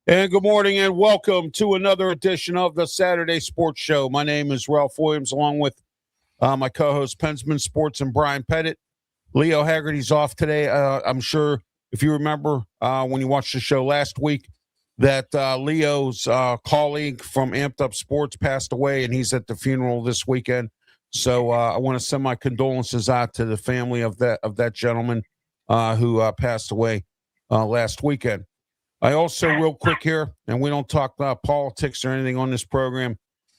And good morning and welcome to another edition of the Saturday Sports Show. My name is Ralph Willams, along with my co-host Pensman Sports and Brian Pettit. Leo Haggerty's off today. I'm sure if you remember when you watched the show last week that Leo's colleague from Amped Up Sports passed away, and he's at the funeral this weekend. So I want to send my condolences out to the family of that gentleman who passed away last weekend. I also, real quick here, and we don't talk about politics or anything on this program,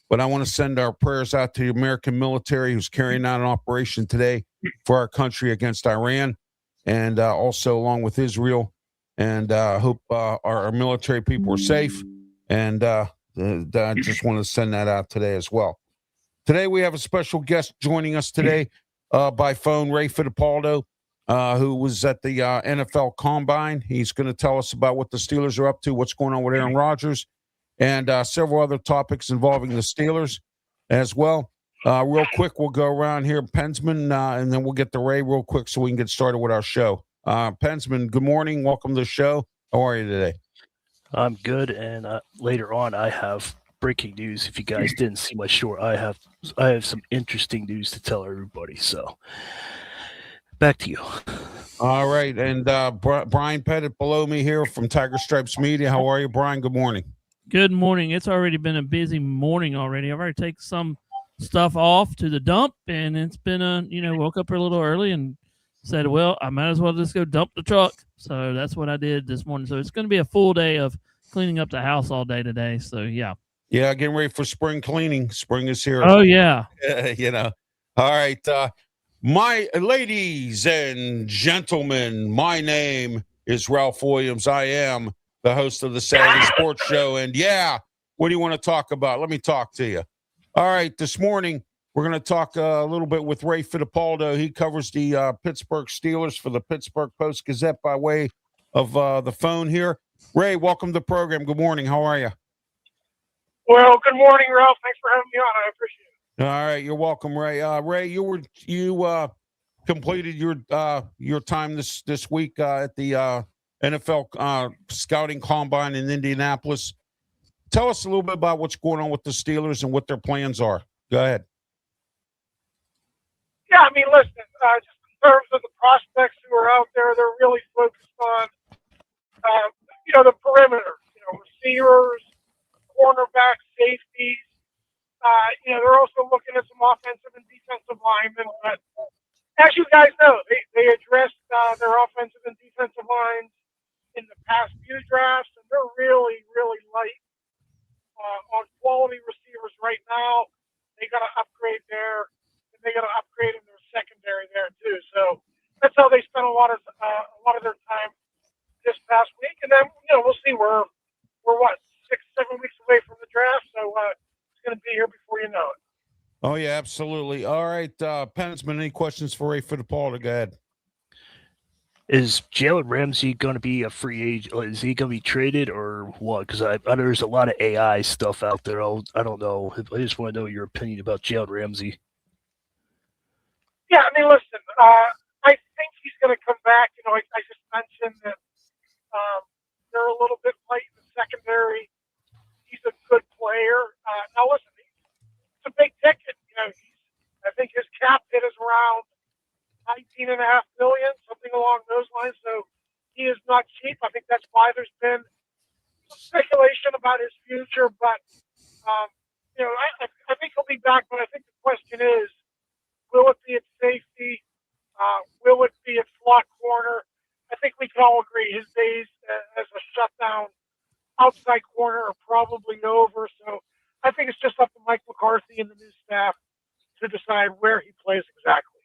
but I want to send our prayers out to the American military who's carrying out an operation today for our country against Iran, and also along with Israel. And hope our military people are safe. And I just want to send that out today as well. Today we have a special guest joining us today by phone, Ray Fittipaldo, who was at the NFL Combine. He's going to tell us about what the Steelers are up to, what's going on with Aaron Rodgers, and several other topics involving the Steelers as well. Real quick, we'll go around here, Pensman, and then we'll get to Ray real quick so we can get started with our show. Pensman, good morning. Welcome to the show. How are you today? I'm good, and later on I have breaking news. If you guys didn't see my short, I have some interesting news to tell everybody. So back to you. All right, and Brian Pettit below me here from Tiger Stripes Media. How are you, Brian? Good morning. Good morning. It's already been a busy morning already. I've already taken some stuff off to the dump, and it's been woke up a little early and said, well, I might as well just go dump the truck. So that's what I did this morning. So it's going to be a full day of cleaning up the house all day today. So, yeah. Yeah, getting ready for spring cleaning. Spring is here. Oh, yeah. All right. My ladies and gentlemen, my name is Ralph Willams. I am the host of the Saturday Sports Show. And, what do you want to talk about? Let me talk to you. All right, this morning, we're going to talk a little bit with Ray Fittipaldo. He covers the Pittsburgh Steelers for the Pittsburgh Post-Gazette by way of the phone here. Ray, welcome to the program. Good morning. How are you? Well, good morning, Ralph. Thanks for having me on. I appreciate it. All right, you're welcome, Ray. Ray, you completed your time this week at the NFL scouting combine in Indianapolis. Tell us a little bit about what's going on with the Steelers and what their plans are. Go ahead. Yeah, I mean, listen, just in terms of the prospects who are out there, they're really focused on, the perimeter, receivers, cornerbacks, safeties. They're also looking at some offensive and defensive linemen. But as you guys know, they addressed their offensive and defensive lines in the past few drafts, and they're really, really light on quality receivers right now. They got to upgrade there, and they got to upgrade in their secondary there too. So that's how they spent a lot of their time this past week. And then we'll see. We're 6-7 weeks away from the draft, so it's going to be here before you know it. Oh yeah, absolutely. All right, Pensman, any questions for Ray Fittipaldo? Go ahead. Is Jalen Ramsey going to be a free agent? Is he going to be traded or what? Because I there's a lot of AI stuff out there. I don't know. I just want to know your opinion about Jalen Ramsey. Yeah, I mean, listen, I think he's going to come back. I just mentioned that they're a little bit light in the secondary. He's a good player. Now, listen, it's a big ticket. I think his cap hit is around $19.5 million, something along those lines. So he is not cheap. I think that's why there's been some speculation about his future. But I think he'll be back. But I think the question is, will it be at safety? Will it be at slot corner? I think we can all agree his days as a shutdown outside corner are probably over. So I think it's just up to Mike McCarthy and the new staff to decide where he plays exactly.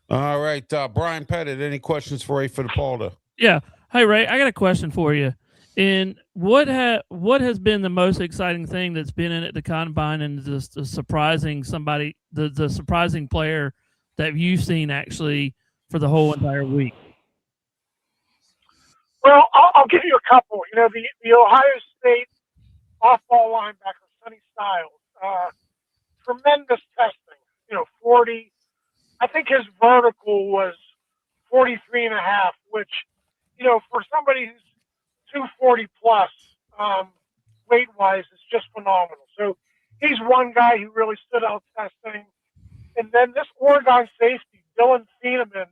All right, Brian Pettit, any questions for Ray Fittipaldo? Yeah. Hey, Ray, I got a question for you. And what has been the most exciting thing that's been in at the combine, and the surprising the surprising player that you've seen actually for the whole entire week? Well, I'll give you a couple. The Ohio State off-ball linebacker, Sonny Styles. tremendous testing. 40. I think his vertical was 43 and a half, which, for somebody who's 240 plus, weight wise, is just phenomenal. So he's one guy who really stood out testing. And then this Oregon safety, Dylan Thieneman,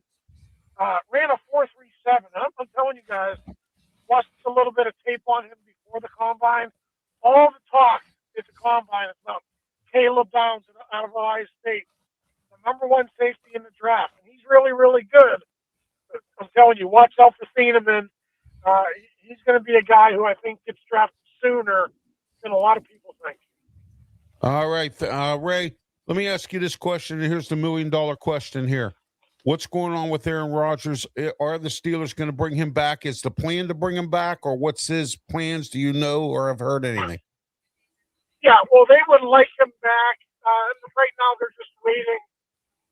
ran a 4.37. I'm telling you guys, watched a little bit of tape on him before the combine. All the talk at the combine is about Caleb Downs out of Ohio State, the number one safety in the draft. And he's really, really good. But I'm telling you, watch out for Thieneman. He's going to be a guy who I think gets drafted sooner than a lot of people think. All right, Ray, let me ask you this question. And here's the $1 million question here. What's going on with Aaron Rodgers? Are the Steelers going to bring him back? Is the plan to bring him back, or what's his plans? Do you know or have heard anything? Yeah, well, they would like him back. Right now, they're just waiting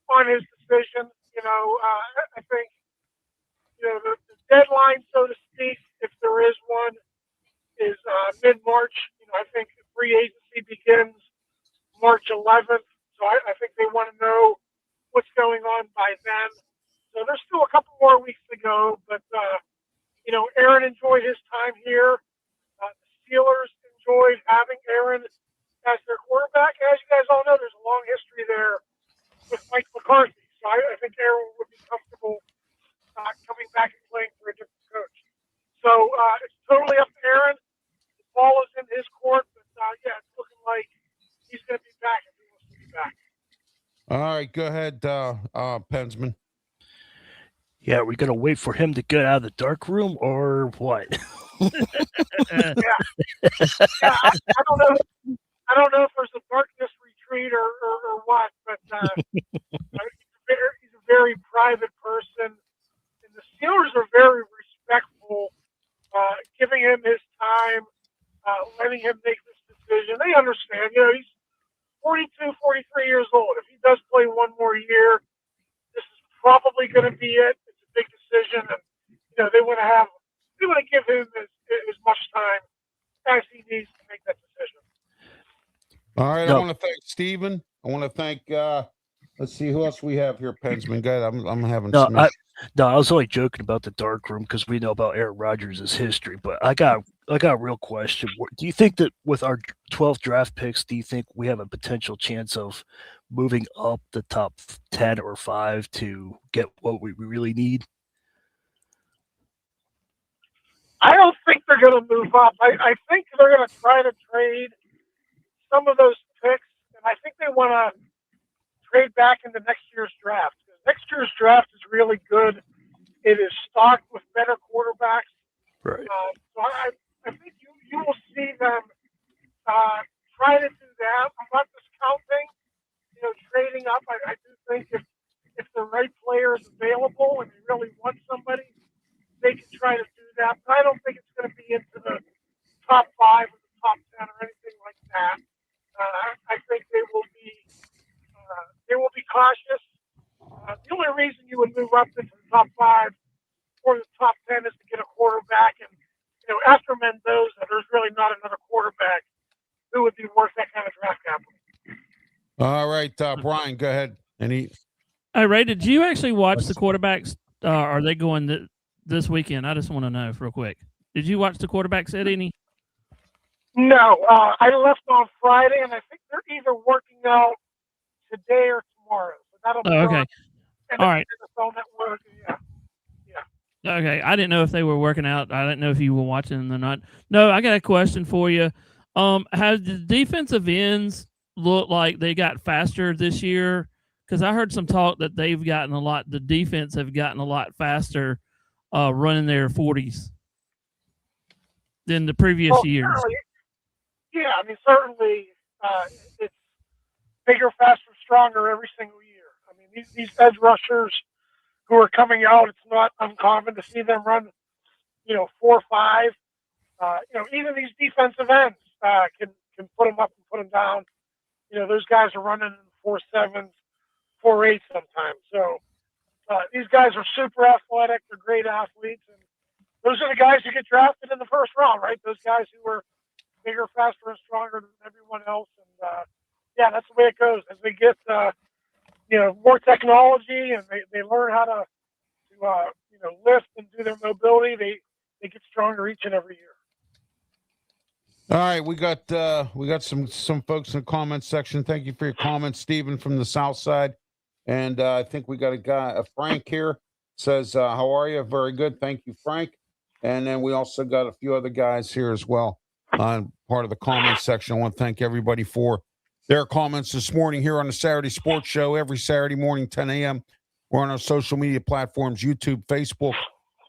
on his decision. I think, the deadline, so to speak, if there is one, is mid-March. I think free agency begins March 11th. So I think they want to know what's going on by then. So there's still a couple more weeks to go. But, Aaron enjoyed his time here. The Steelers enjoyed having Aaron as their quarterback. As you guys all know, there's a long history there with Mike McCarthy. So I think Aaron would be comfortable coming back and playing for a different coach. So it's totally up to Aaron. The ball is in his court, but it's looking like he's going to be back if he wants to be back. All right, go ahead, Pensman. Yeah, are we going to wait for him to get out of the dark room or what? I don't know. I don't know if there's a darkness retreat or what, but he's a very private person, and the Steelers are very respectful, giving him his time, letting him make this decision. They understand. He's 42, 43 years old. If he does play one more year, this is probably going to be it. It's a big decision, and they want to give him as much time as he needs to make that decision. All right, I want to thank Steven. I want to thank let's see who else we have here, Pensman. Good. I'm having some I was only joking about the dark room because we know about Aaron Rodgers' history, but I got a real question. Do you think that with our 12 draft picks, do you think we have a potential chance of moving up the top 10 or 5 to get what we really need? I don't think they're going to move up. I think they're going to try to trade some of those picks, and I think they want to trade back into next year's draft. Next year's draft is really good. It is stocked with better quarterbacks. Right. So I think you will see them try to do that. I'm not discounting, trading up. I do think if the right player is available and they really want somebody, they can try to do that. But I don't think it's going to be into the top 5 or the top 10 or anything like that. I think they will be cautious. The only reason you would move up into the top 5 or the top 10 is to get a quarterback. And, after Mendoza, there's really not another quarterback who would be worth that kind of draft capital. All right, Brian, go ahead. Hey, Ray, did you actually watch the quarterbacks? Are they going this weekend? I just want to know real quick. Did you watch the quarterbacks at any? No, I left on Friday, and I think they're either working out today or tomorrow. So that'll be okay. All right. NFL Network. Yeah. Okay, I didn't know if they were working out. I didn't know if you were watching them or not. No, I got a question for you. Has the defensive ends look like they got faster this year? Because I heard some talk that they've gotten a lot. The defense have gotten a lot faster, running their 40s than the previous years. Yeah, certainly it's bigger, faster, stronger every single year. These edge rushers who are coming out, it's not uncommon to see them run, 4.5. Even these defensive ends can put them up and put them down. Those guys are running in 4.7s, 4.8 sometimes. So these guys are super athletic. They're great athletes. And those are the guys who get drafted in the first round, right? Those guys who are bigger, faster, and stronger than everyone else. And, yeah, that's the way it goes. As they get, more technology and they learn how to lift and do their mobility, they get stronger each and every year. All right, we got some folks in the comments section. Thank you for your comments, Stephen from the South Side, and I think we got a guy, Frank here, says, "How are you?" Very good, thank you, Frank. And then we also got a few other guys here as well on part of the comments section. I want to thank everybody for their comments this morning here on the Saturday Sports Show every Saturday morning, 10 a.m. We're on our social media platforms: YouTube, Facebook.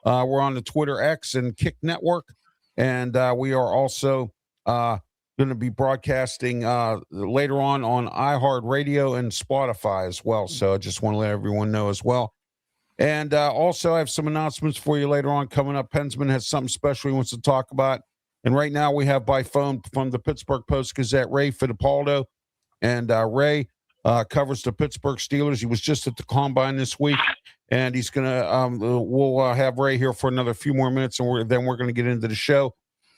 We're on the Twitter X and Kick Network, and we are also going to be broadcasting later on iHeartRadio and Spotify as well. So I just want to let everyone know as well. And also, I have some announcements for you later on coming up. Pensman has something special he wants to talk about. And right now we have by phone from the Pittsburgh Post-Gazette, Ray Fittipaldo. And Ray covers the Pittsburgh Steelers. He was just at the Combine this week. And he's going to we'll have Ray here for another few more minutes, and then we're going to get into the show.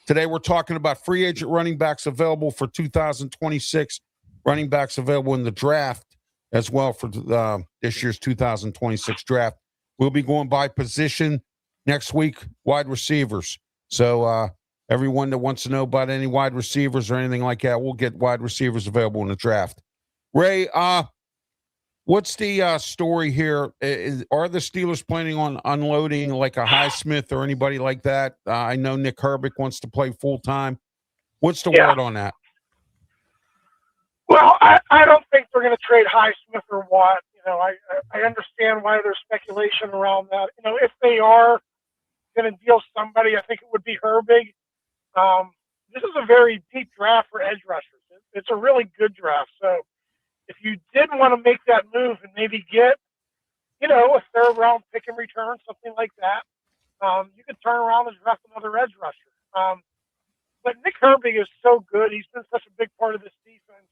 Today we're talking about free agent running backs available for 2026, running backs available in the draft as well for this year's 2026 draft. We'll be going by position next week, wide receivers. So everyone that wants to know about any wide receivers or anything like that, we'll get wide receivers available in the draft. Ray, what's the story here? Are the Steelers planning on unloading like a Highsmith or anybody like that? I know Nick Herbig wants to play full-time. What's the word on that? Well, I don't think they're going to trade Highsmith or Watt. I understand why there's speculation around that. If they are going to deal somebody, I think it would be Herbig. This is a very deep draft for edge rushers. It's a really good draft. So if you did want to make that move and maybe get, a third round pick in return, something like that, you could turn around and draft another edge rusher. But Nick Herbig is so good. He's been such a big part of this defense.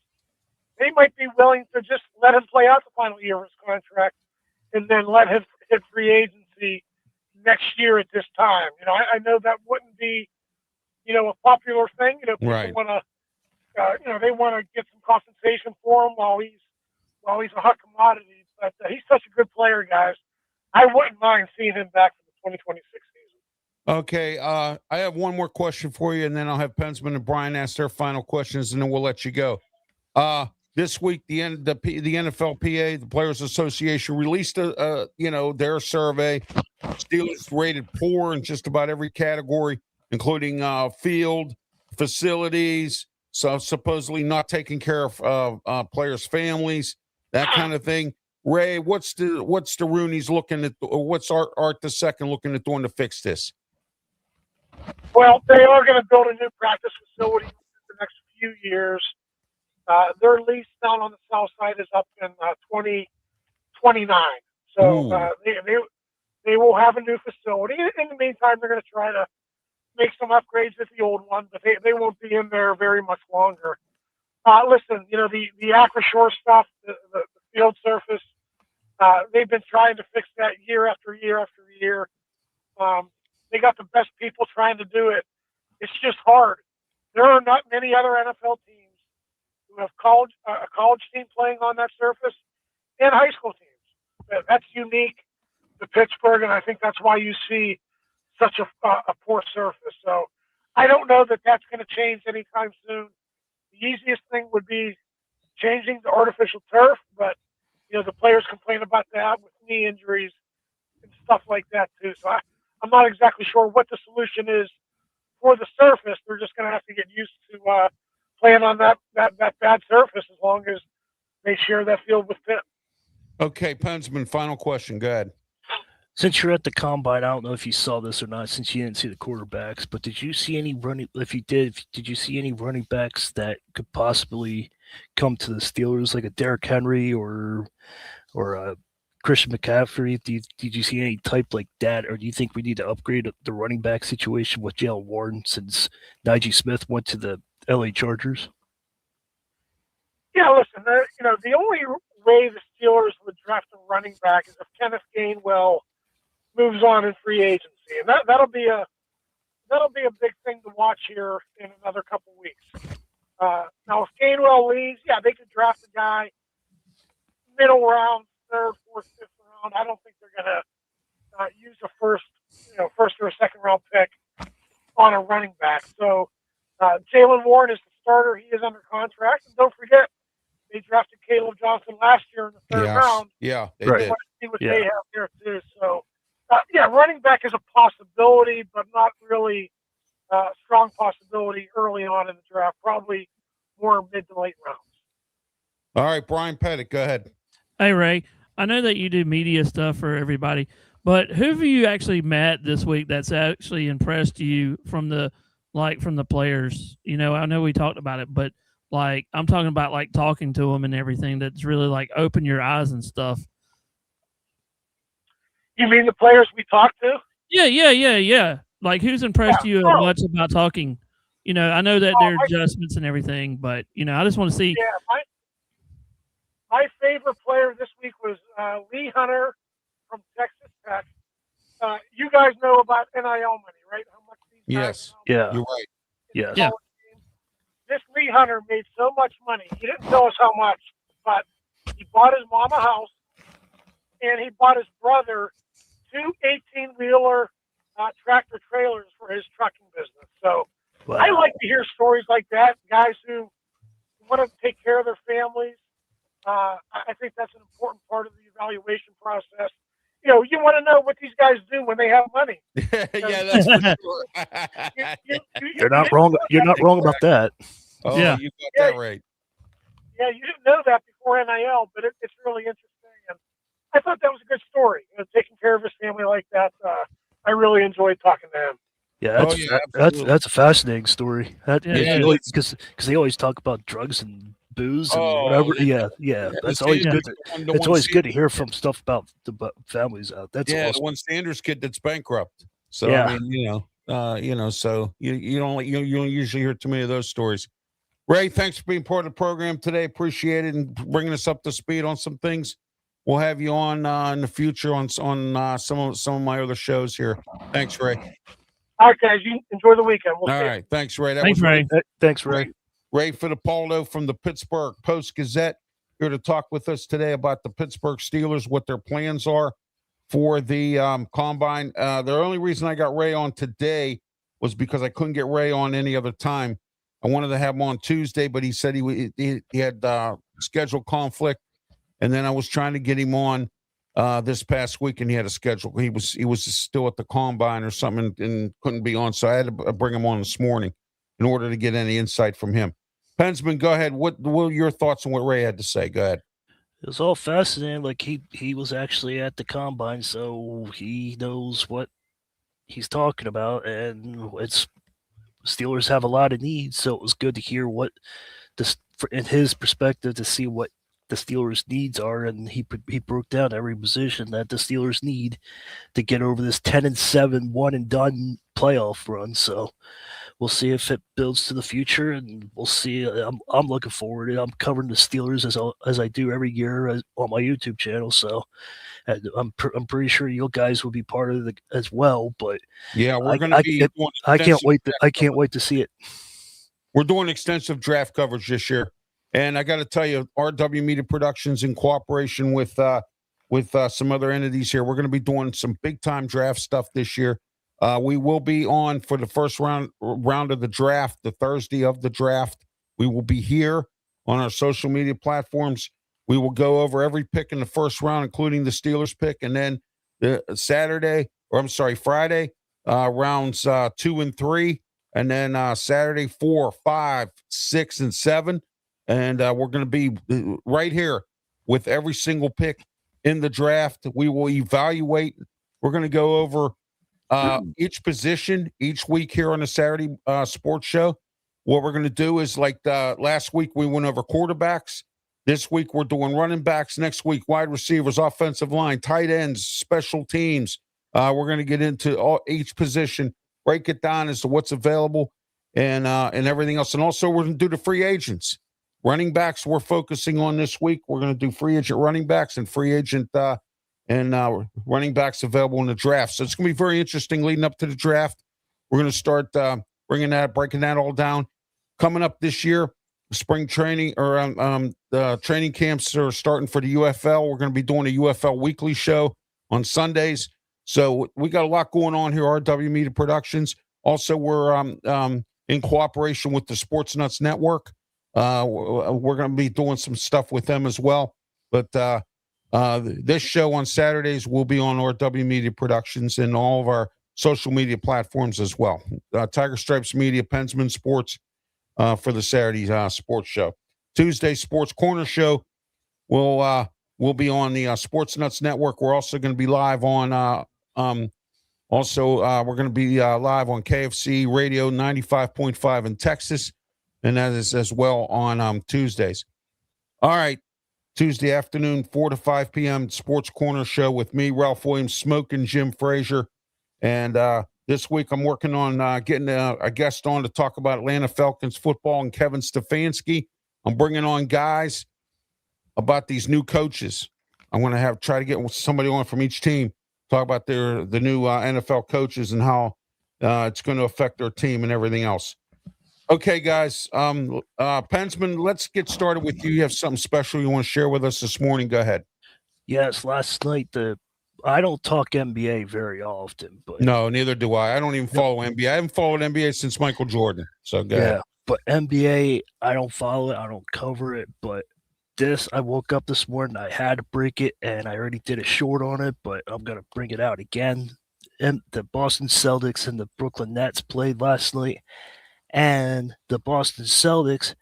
They might be willing to just let him play out the final year of his contract and then let him hit free agency next year at this time. I know that wouldn't be, a popular thing. People want to, they want to get some compensation for him while he's a hot commodity. But he's such a good player, guys. I wouldn't mind seeing him back for the 2026 season. Okay, I have one more question for you, and then I'll have Pensman and Brian ask their final questions, and then we'll let you go. This week, the NFLPA, the Players Association, released their survey. Steelers rated poor in just about every category, including field, facilities, so supposedly not taking care of players' families, that kind of thing. Ray, what's the Rooney's looking at? What's Art II looking at doing to fix this? Well, they are going to build a new practice facility in the next few years. Their lease down on the south side is up in 2029. So they will have a new facility. In the meantime, they're going to try to make some upgrades at the old one, but they won't be in there very much longer. Listen, the Acrashore stuff, the field surface, they've been trying to fix that year after year after year. They got the best people trying to do it. It's just hard. There are not many other NFL teams who have a college team playing on that surface and high school teams. That's unique to Pittsburgh, and I think that's why you see such a poor surface. So I don't know that that's going to change anytime soon. The easiest thing would be changing the artificial turf, but the players complain about that with knee injuries and stuff like that too. So I'm not exactly sure what the solution is for the surface. They're just going to have to get used to playing on that bad surface as long as they share that field with Pitt. Okay, Pensman, final question. Go ahead. Since you're at the Combine, I don't know if you saw this or not, since you didn't see the quarterbacks, but did you see any running? If you did you see any running backs that could possibly come to the Steelers, like a Derrick Henry or a Christian McCaffrey? Did you see any type like that, or do you think we need to upgrade the running back situation with Jalen Warren since Najee Smith went to the LA Chargers? Yeah, listen, the only way the Steelers would draft a running back is if Kenneth Gainwell moves on in free agency, and that'll be a big thing to watch here in another couple weeks. Now, if Gainwell leaves, yeah, they could draft a guy middle round, third, fourth, fifth round. I don't think they're going to use a first or a second round pick on a running back. So Jalen Warren is the starter. He is under contract. And don't forget, they drafted Caleb Johnson last year in the third round. Yeah, they Right. did. Want to see what they have there too. So, running back is a possibility, but not really a strong possibility early on in the draft. Probably more mid to late rounds. All right, Brian Pettit, go ahead. Hey, Ray, I know that you do media stuff for everybody, but who have you actually met this week that's actually impressed you from the players? You know, I know we talked about it, but like I'm talking about like talking to them and everything that's really like open your eyes and stuff. You mean the players we talked to? Yeah. Like who's impressed you much about talking? You know, I know that there are adjustments and everything, but you know, I just want to see. Yeah, my favorite player this week was Lee Hunter from Texas Tech. You guys know about NIL money, right? How much these guys Yeah. You're right. Yes. Yeah. This Lee Hunter made so much money. He didn't tell us how much, but he bought his mom a house, and he bought his brother 2 18-wheeler tractor trailers for his trucking business. So I like to hear stories like that, guys who want to take care of their families. I think that's an important part of the evaluation process. You know, you want to know what these guys do when they have money. Yeah, that's for sure. You're not wrong. You're not wrong about that. Oh, Yeah. you got that right. Yeah, you didn't know that before NIL, but it's really interesting. And I thought that was a good story. You know, taking care of his family like that. I really enjoyed talking to him. Yeah, that's a fascinating story. Because they always talk about drugs and booze and whatever. Yeah. That's always good. It's always good to hear from stuff about the families out. That's awesome. The one Sanders kid that's bankrupt. So Yeah. I mean, so you don't usually hear too many of those stories. Ray, thanks for being part of the program today. Appreciate it and bringing us up to speed on some things. We'll have you on in the future on some of my other shows here. Thanks, Ray. All right, guys. You enjoy the weekend. We'll All see right. Thanks, Ray. Thanks, Ray. Thanks, Ray. Ray Fittipaldo from the Pittsburgh Post-Gazette here to talk with us today about the Pittsburgh Steelers, what their plans are for the combine. The only reason I got Ray on today was because I couldn't get Ray on any other time. I wanted to have him on Tuesday, but he said he had schedule conflict, and then I was trying to get him on this past week, and he had a schedule. He was still at the combine or something and couldn't be on, so I had to bring him on this morning in order to get any insight from him. Pensman, go ahead. What were your thoughts on what Ray had to say? Go ahead. It was all fascinating. Like he was actually at the combine, so he knows what he's talking about, and Steelers have a lot of needs, so it was good to hear what in his perspective to see what the Steelers' needs are, and he broke down every position that the Steelers need to get over this 10-7 one and done playoff run. So we'll see if it builds to the future, and we'll see. I'm looking forward to it. I'm covering the Steelers as I do every year on my YouTube channel. So I'm pretty sure you guys will be part of it as well. But yeah, we're going to be. I can't wait. I can't wait to see it. We're doing extensive draft coverage this year, and I got to tell you, RW Media Productions, in cooperation with some other entities here, we're going to be doing some big time draft stuff this year. We will be on for the first round of the draft, the Thursday of the draft. We will be here on our social media platforms. We will go over every pick in the first round, including the Steelers pick, and then the Friday, rounds 2 and 3, and then Saturday 4, 5, 6, and 7. And we're going to be right here with every single pick in the draft. We will evaluate. We're going to go over each position each week here on the Saturday sports show. What we're going to do is, like last week, we went over quarterbacks. This week, we're doing running backs. Next week, wide receivers, offensive line, tight ends, special teams. We're going to get into each position, break it down as to what's available and everything else. And also, we're going to do the free agents. Running backs, we're focusing on this week. We're going to do free agent running backs and free agent running backs available in the draft. So it's going to be very interesting leading up to the draft. We're going to start breaking that all down. Coming up this year, spring training or the training camps are starting for the UFL. We're going to be doing a UFL weekly show on Sundays. So we got a lot going on here, RW Media Productions. Also, we're in cooperation with the Sports Nuts Network. We're going to be doing some stuff with them as well. But this show on Saturdays will be on RW Media Productions and all of our social media platforms as well. Tiger Stripes Media, Pensman Sports for the Saturday sports show. Tuesday Sports Corner Show will be on the Sports Nuts Network. We're also going to be live on we're going to be live on KFC Radio 95.5 in Texas, and that is as well on Tuesdays. All right, Tuesday afternoon, 4 to 5 p.m. Sports Corner Show with me, Ralph Willams, Smoking Jim Frazier, and this week I'm working on getting a guest on to talk about Atlanta Falcons football and Kevin Stefanski. I'm bringing on guys about these new coaches. I'm going to try to get somebody on from each team, talk about the new NFL coaches and how it's going to affect their team and everything else. Okay, guys. Pensman, let's get started with you. You have something special you want to share with us this morning. Go ahead. Yes, last night I don't talk NBA very often, but no, neither do I. I don't even follow NBA. I haven't followed NBA since Michael Jordan. So go ahead. But NBA, I don't follow it. I don't cover it. But I woke up this morning. I had to break it, and I already did a short on it, but I'm gonna bring it out again. And the Boston Celtics and the Brooklyn Nets played last night, and the Boston Celtics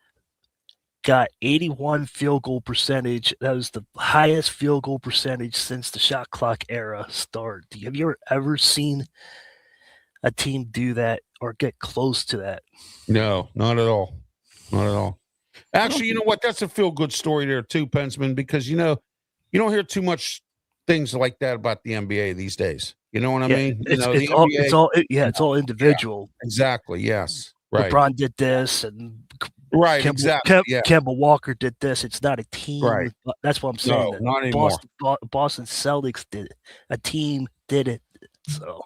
got 81 field goal percentage. That was the highest field goal percentage since the shot clock era started. Have you ever seen a team do that or get close to that? No, not at all. Not at all. Actually, you know what? That's a feel-good story there too, Pensman, because you don't hear too much things like that about the NBA these days. You know what I mean? It's all individual. Yeah, exactly. Yes. Right. LeBron did this, and Kemba Walker did this. It's not a team. Right. That's what I'm saying. No, not anymore. Boston Celtics did it. A team did it. So.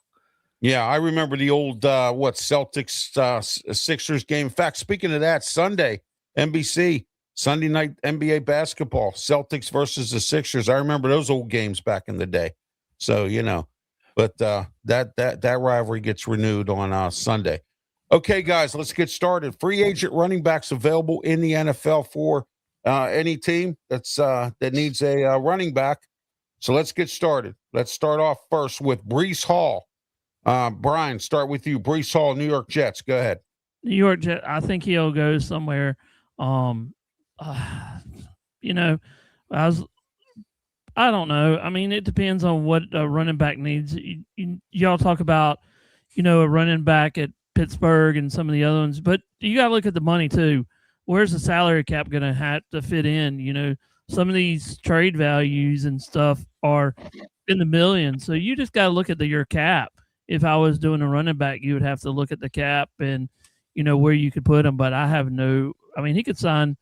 Yeah, I remember the old Celtics Sixers game. In fact, speaking of that, Sunday, NBC, Sunday night NBA basketball, Celtics versus the Sixers. I remember those old games back in the day. So, but that rivalry gets renewed on Sunday. Okay, guys, let's get started. Free agent running backs available in the NFL for any team that needs a running back. So let's get started. Let's start off first with Breece Hall. Brian, start with you. Breece Hall, New York Jets. Go ahead. New York Jets. I think he'll go somewhere. I don't know. I mean, it depends on what a running back needs. Y'all talk about, a running back at Pittsburgh and some of the other ones, but you got to look at the money too. Where's the salary cap going to have to fit in? Some of these trade values and stuff are in the millions. So you just got to look at your cap. If I was doing a running back, you would have to look at the cap and, where you could put him. But he could sign,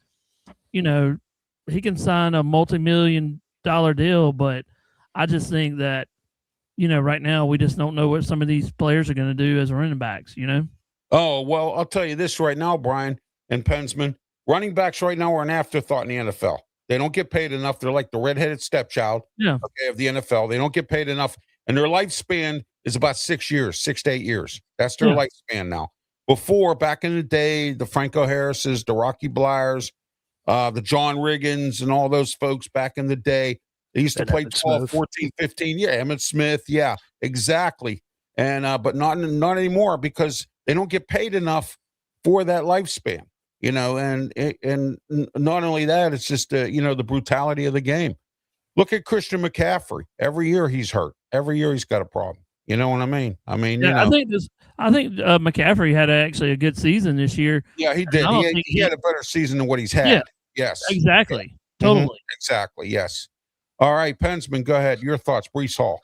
he can sign a multi-million-dollar deal. But I just think that, right now we just don't know what some of these players are going to do as running backs, Oh, well, I'll tell you this right now, Brian and Pensman. Running backs right now are an afterthought in the NFL. They don't get paid enough. They're like the redheaded stepchild of the NFL. They don't get paid enough. And their lifespan is about 6 years, 6 to 8 years. That's their lifespan now. Before, back in the day, the Franco Harrises, the Rocky Blyers, the John Riggins, and all those folks back in the day, they used to play 12, 14, 15. Yeah, Emmitt Smith. Yeah, exactly. And but not anymore because they don't get paid enough for that lifespan. And not only that, it's just the brutality of the game. Look at Christian McCaffrey. Every year he's hurt. Every year he's got a problem. You know what I mean? I think McCaffrey had actually a good season this year. Yeah, he did. He had a better season than what he's had. Yeah, yes, exactly. Yeah. Totally. Mm-hmm. Exactly. Yes. All right, Pensman, go ahead. Your thoughts, Breece Hall.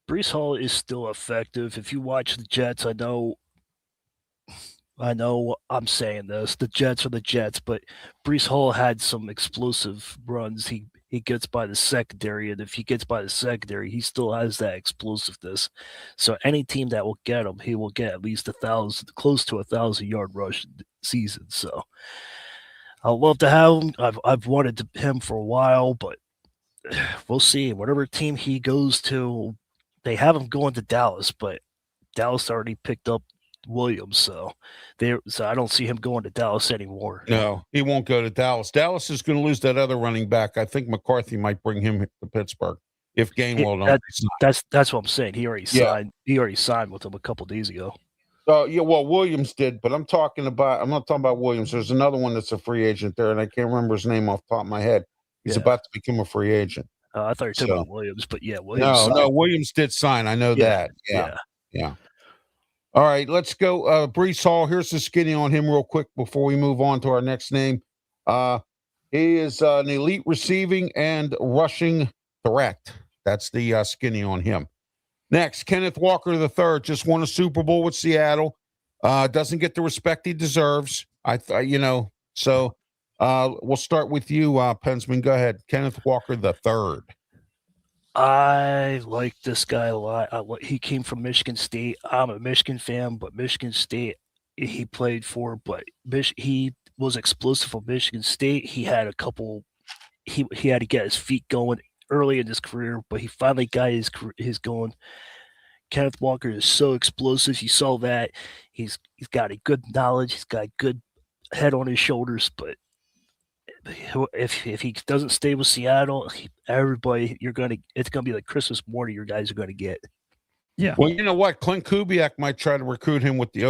Breece Hall is still effective. If you watch the Jets, I know I'm saying this. The Jets are the Jets, but Breece Hall had some explosive runs. He gets by the secondary, and if he gets by the secondary, he still has that explosiveness. So any team that will get him, he will get at least 1,000, close to 1,000-yard rush season. So I'd love to have him. I've wanted him for a while, but we'll see. Whatever team he goes to, they have him going to Dallas, but Dallas already picked up Williams, so I don't see him going to Dallas anymore. No, he won't go to Dallas. Dallas is going to lose that other running back. I think McCarthy might bring him to Pittsburgh if Gainwell don't resign. That's what I'm saying. He already signed. He already signed with him a couple days ago. Yeah, well, Williams did, but I'm not talking about Williams. There's another one that's a free agent there, and I can't remember his name off the top of my head. He's about to become a free agent. I thought you were talking about Williams, but yeah, Williams. No, Williams did sign. I know that. Yeah. All right, let's go. Brees Hall. Here's the skinny on him real quick before we move on to our next name. He is an elite receiving and rushing threat. That's the skinny on him. Next, Kenneth Walker III just won a Super Bowl with Seattle. Doesn't get the respect he deserves. So we'll start with you, Pensman. Go ahead, Kenneth Walker III. I like this guy a lot. He came from Michigan State. I'm a Michigan fan, but Michigan State he played for, but he was explosive for Michigan State. He had a couple. He had to get his feet going early in his career, but he finally got his going. Kenneth Walker is so explosive. You saw that. He's got a good knowledge. He's got a good head on his shoulders, but if he doesn't stay with Seattle, everybody it's gonna be like Christmas morning. Your guys are gonna get. Yeah. Well, you know what? Clint Kubiak might try to recruit him with the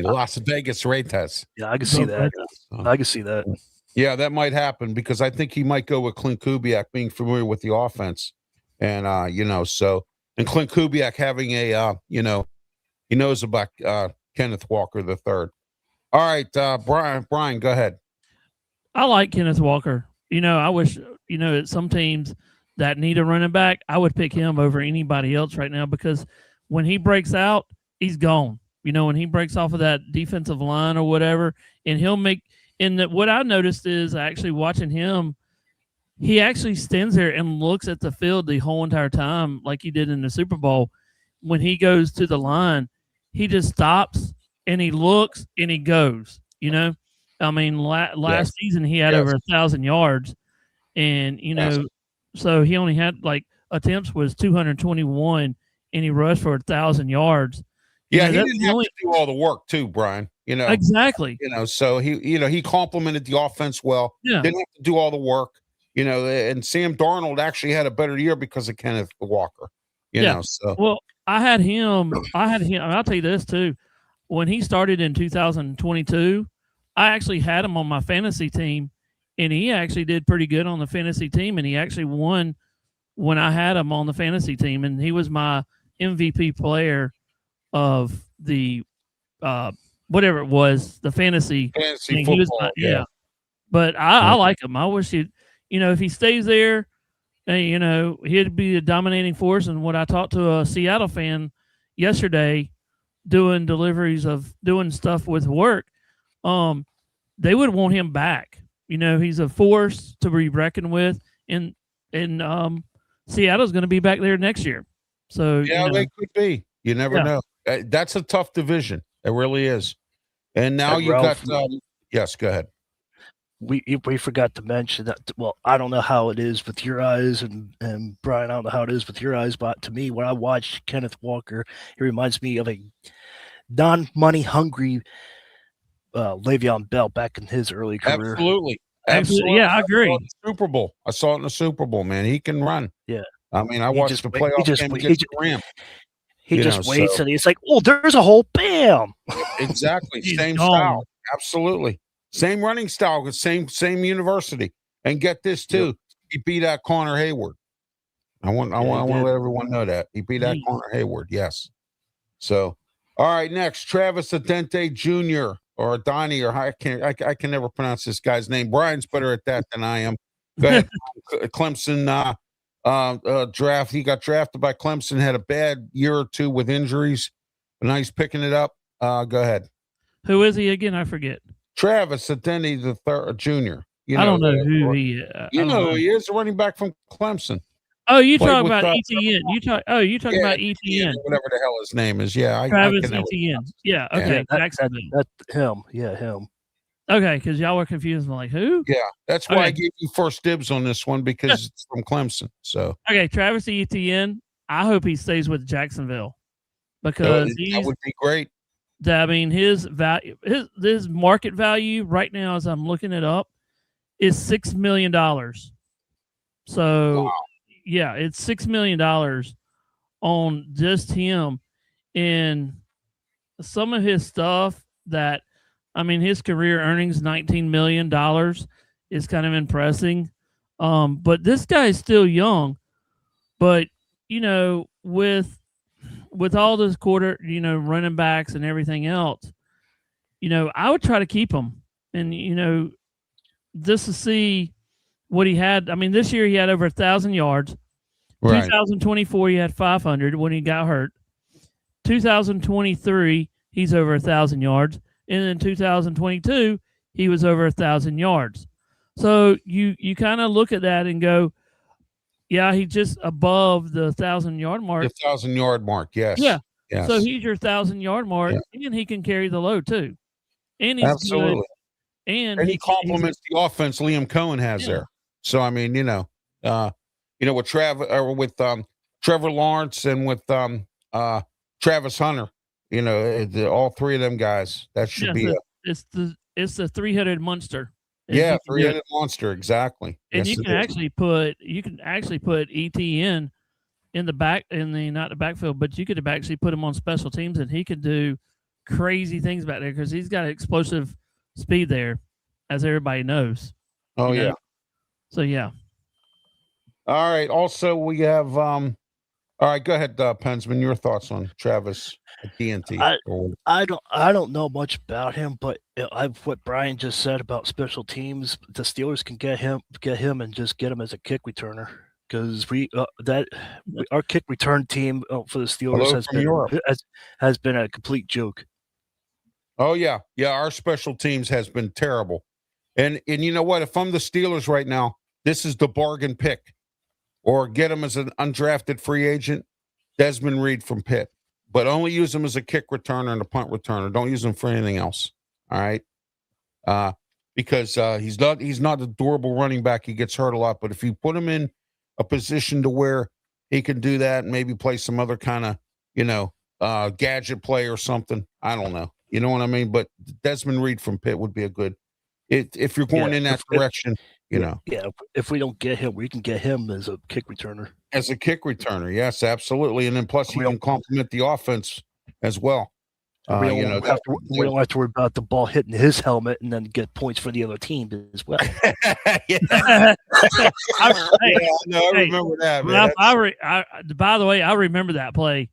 Las Vegas Raiders. Yeah, I can see that. I can see that. Yeah, that might happen because I think he might go with Clint Kubiak being familiar with the offense, and and Clint Kubiak having a he knows about Kenneth Walker III. All right, Brian, go ahead. I like Kenneth Walker. I wish, at some teams that need a running back, I would pick him over anybody else right now because when he breaks out, he's gone. When he breaks off of that defensive line or whatever, and he'll make – and what I noticed is actually watching him, he actually stands there and looks at the field the whole entire time like he did in the Super Bowl. When he goes to the line, he just stops and he looks and he goes, I mean, last season he had over 1,000 yards and, so he only had attempts was 221 and he rushed for 1,000 yards. Yeah. He didn't have to do all the work too, Brian, exactly. So he complimented the offense well. Yeah. Didn't have to do all the work, and Sam Darnold actually had a better year because of Kenneth Walker, so. Well, I had him. I'll tell you this too. When he started in 2022, I actually had him on my fantasy team, and he actually did pretty good on the fantasy team, and he actually won when I had him on the fantasy team, and he was my MVP player of the whatever it was, the fantasy thing. Football. Yeah. But I like him. I wish if he stays there, he'd be a dominating force. And what I talked to a Seattle fan yesterday, doing deliveries of doing stuff with work, they would want him back. He's a force to be reckoned with, and Seattle's going to be back there next year. So they could be. You never know. That's a tough division. It really is. And now you got. Yes, go ahead. We forgot to mention that. Well, I don't know how it is with your eyes, and Brian, I don't know how it is with your eyes, but to me, when I watch Kenneth Walker, he reminds me of a non-money hungry Le'Veon Bell back in his early career. Absolutely. Yeah, I agree. Super Bowl. I saw it in the Super Bowl, man. He can run. Yeah. I mean, I watched the playoff game against the Rams. He just waits and he's like, oh, there's a hole. Bam. Exactly. Same style. Absolutely. Same running style. Same university. And get this too. He beat out Connor Hayward. I want to let everyone know that. He beat out Connor Hayward. Yes. So, all right, next, Travis Adente Jr. or Donnie, or I can never pronounce this guy's name. Brian's better at that than I am. Go ahead. Clemson draft. He got drafted by Clemson, had a bad year or two with injuries, but now he's picking it up. Go ahead. Who is he again? I forget. Travis Adente the Jr. I don't know who he is. You know who he is, a running back from Clemson. Oh, you Played talking with, about ETN? You talking about ETN? whatever the hell his name is. Yeah, I Travis can never. ETN. Yeah. Yeah. Okay. That Jacksonville. him. Yeah, him. Okay, because y'all were confused. I'm like, who? Yeah, that's why I Okay. gave you first dibs on this one because it's from Clemson. So Okay, Travis Etienne. I hope he stays with Jacksonville because that would be great. I mean, his value, his market value right now, as I'm looking it up, is $6 million. So, yeah, it's $6 million on just him, and some of his stuff that, I mean, his career earnings $19 million is kind of impressing. But this guy is still young, but you know, with all this running backs and everything else, I would try to keep him and, just to see what he had. I mean, this year he had over 1,000 yards. Right. 2024, he had 500 when he got hurt. 2023, he's over 1,000 yards. And in 2022, he was over 1,000 yards. So you kind of look at that and go, yeah, he's just above the 1,000-yard mark. The 1,000-yard mark, yes. Yeah. Yes. So he's your 1,000-yard mark, and he can carry the load too. And he's absolutely good. And he complements the offense Liam Cohen has there. So I mean, with Trevor Lawrence and with Travis Hunter, all three of them guys. That should be it's the three-headed monster. Yeah, three-headed monster, exactly. And you can actually put ETN in the back not the backfield, but you could actually put him on special teams, and he could do crazy things back there because he's got explosive speed there, as everybody knows. Oh yeah. So yeah. All right. Also, we have all right. Go ahead, Pensman. Your thoughts on Travis DNT? I don't know much about him, but what Brian just said about special teams, the Steelers can get him and just get him as a kick returner because our kick return team for the Steelers has been a complete joke. Oh yeah, our special teams has been terrible, and you know what? If I'm the Steelers right now, this is the bargain pick, or get him as an undrafted free agent, Desmond Reed from Pitt. But only use him as a kick returner and a punt returner. Don't use him for anything else. All right, because he's not a durable running back. He gets hurt a lot. But if you put him in a position to where he can do that, and maybe play some other kind of gadget play or something, I don't know. You know what I mean? But Desmond Reed from Pitt would be a good. If you're going in that direction, Yeah, if we don't get him, we can get him as a kick returner. As a kick returner, yes, absolutely. And then plus he can complement the offense as well. We don't have to worry about the ball hitting his helmet and then get points for the other team as well. I remember that. Man. By the way, I remember that play